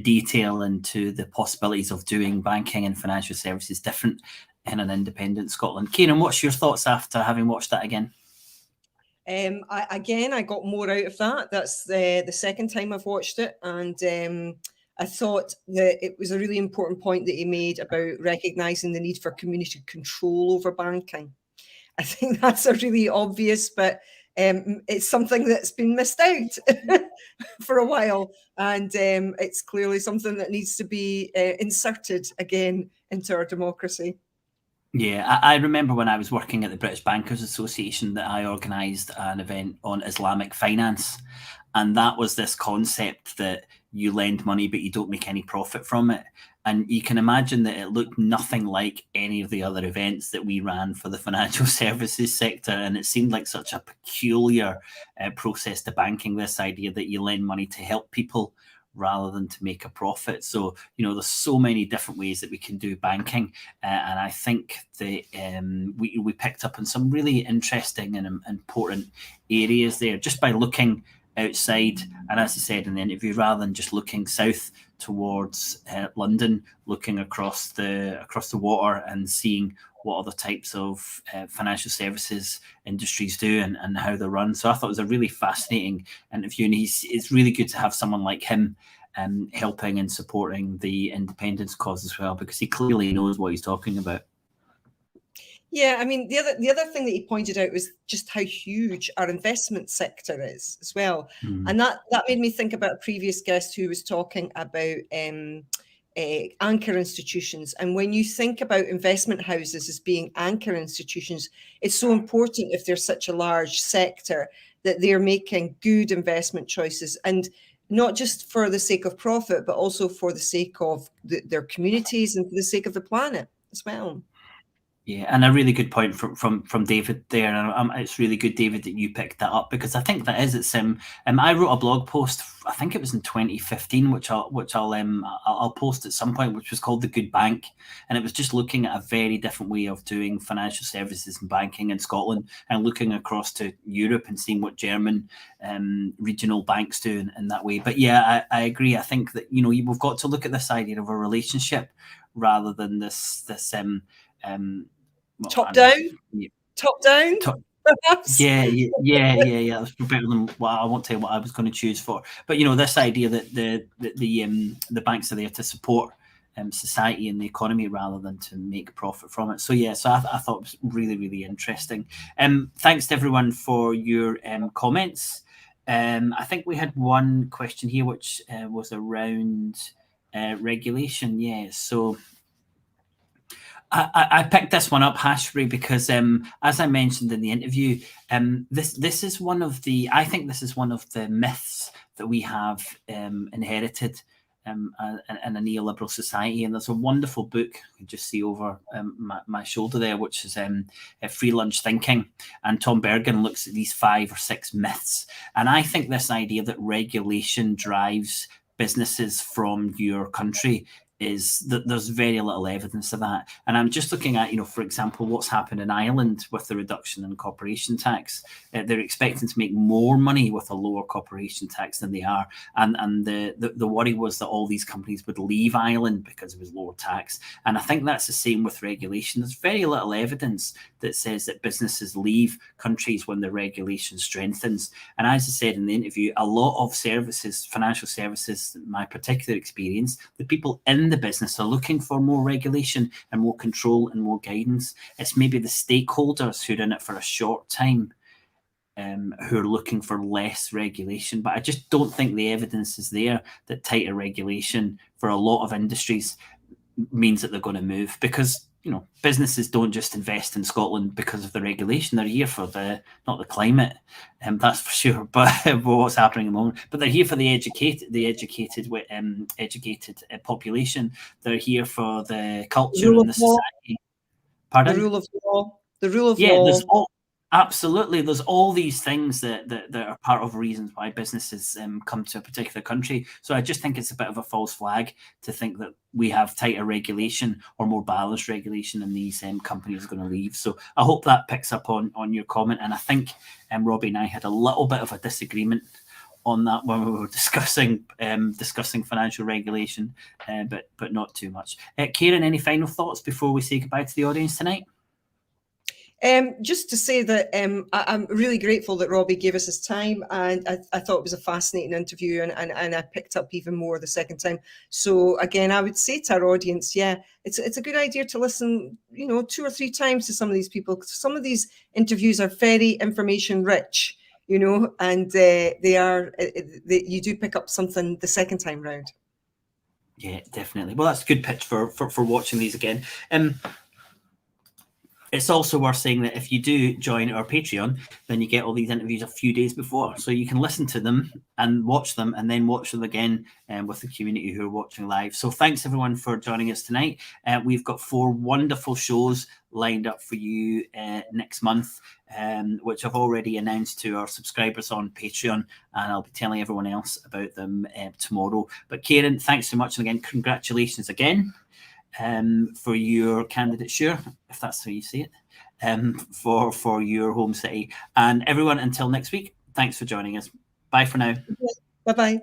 S2: detail into the possibilities of doing banking and financial services different in an independent Scotland. Kieran, what's your thoughts after having watched that again?
S1: I got more out of that. That's the second time I've watched it, and I thought that it was a really important point that he made about recognising the need for community control over banking. I think that's a really obvious, but it's something that's been missed out for a while, and it's clearly something that needs to be inserted again into our democracy.
S2: Yeah, I remember when I was working at the British Bankers Association that I organised an event on Islamic finance, and that was this concept that you lend money but you don't make any profit from it. And you can imagine that it looked nothing like any of the other events that we ran for the financial services sector. And it seemed like such a peculiar process to banking, this idea that you lend money to help people rather than to make a profit. So, there's so many different ways that we can do banking. And I think that we picked up on some really interesting and important areas there just by looking outside, and as I said in the interview, rather than just looking south towards London, looking across the water and seeing what other types of financial services industries do and how they're run. So I thought it was a really fascinating interview, and it's really good to have someone like him helping and supporting the independence cause as well, because he clearly knows what he's talking about.
S1: Yeah, I mean, the other thing that he pointed out was just how huge our investment sector is as well. And that made me think about a previous guest who was talking about anchor institutions. And when you think about investment houses as being anchor institutions, it's so important, if there's such a large sector, that they're making good investment choices, and not just for the sake of profit, but also for the sake of their communities and for the sake of the planet as well.
S2: Yeah, and a really good point from David there. And it's really good, David, that you picked that up, because I think that is it's. I wrote a blog post, I think it was in 2015, which I'll post at some point, which was called The Good Bank, and it was just looking at a very different way of doing financial services and banking in Scotland, and looking across to Europe and seeing what German regional banks do in that way. But yeah, I agree. I think that we've got to look at this idea of a relationship rather than this.
S1: Top down, perhaps.
S2: Yeah. That's better than I won't tell you what I was going to choose for. But this idea that the banks are there to support society and the economy rather than to make profit from it. So yeah, so I thought it was really, really interesting. Thanks to everyone for your comments. I think we had one question here which was around regulation. Yeah, so I picked this one up, Hashbury, because as I mentioned in the interview, this is one of the myths that we have inherited in a neoliberal society. And there's a wonderful book you can just see over my shoulder there, which is Free Lunch Thinking. And Tom Bergen looks at these 5 or 6 myths. And I think this idea that regulation drives businesses from your country is that there's very little evidence of that. And I'm just looking at, for example, what's happened in Ireland with the reduction in corporation tax. They're expecting to make more money with a lower corporation tax than they are. And the worry was that all these companies would leave Ireland because it was lower tax. And I think that's the same with regulation. There's very little evidence that says that businesses leave countries when the regulation strengthens. And as I said in the interview, a lot of services, financial services, my particular experience, the people in the business are looking for more regulation and more control and more guidance. It's maybe the stakeholders who are in it for a short time who are looking for less regulation. But I just don't think the evidence is there that tighter regulation for a lot of industries means that they're going to move, because businesses don't just invest in Scotland because of the regulation. They're here for not the climate, that's for sure, but what's happening at the moment. But they're here for the educated population. They're here for the culture and the society. Pardon?
S1: The rule of law. The rule of
S2: law.
S1: There's
S2: absolutely. There's all these things that are part of reasons why businesses come to a particular country. So I just think it's a bit of a false flag to think that we have tighter regulation or more balanced regulation and these companies are going to leave. So I hope that picks up on your comment. And I think Robbie and I had a little bit of a disagreement on that when we were discussing financial regulation, but not too much. Kieran, any final thoughts before we say goodbye to the audience tonight?
S1: Just to say that I'm really grateful that Robbie gave us his time, and I thought it was a fascinating interview, and I picked up even more the second time. So again, I would say to our audience, it's a good idea to listen, 2 or 3 times to some of these people, because some of these interviews are very information rich, and you do pick up something the second time round.
S2: Yeah, definitely. Well, that's a good pitch for watching these again. It's also worth saying that if you do join our Patreon, then you get all these interviews a few days before. So you can listen to them and watch them, and then watch them again with the community who are watching live. So thanks everyone for joining us tonight. We've got 4 wonderful shows lined up for you next month, which I've already announced to our subscribers on Patreon, and I'll be telling everyone else about them tomorrow. But Kieran, thanks so much. And again, congratulations again. For your candidature, if that's how you say it, for your home city. And everyone, until next week, thanks for joining us. Bye for now.
S1: Bye-bye.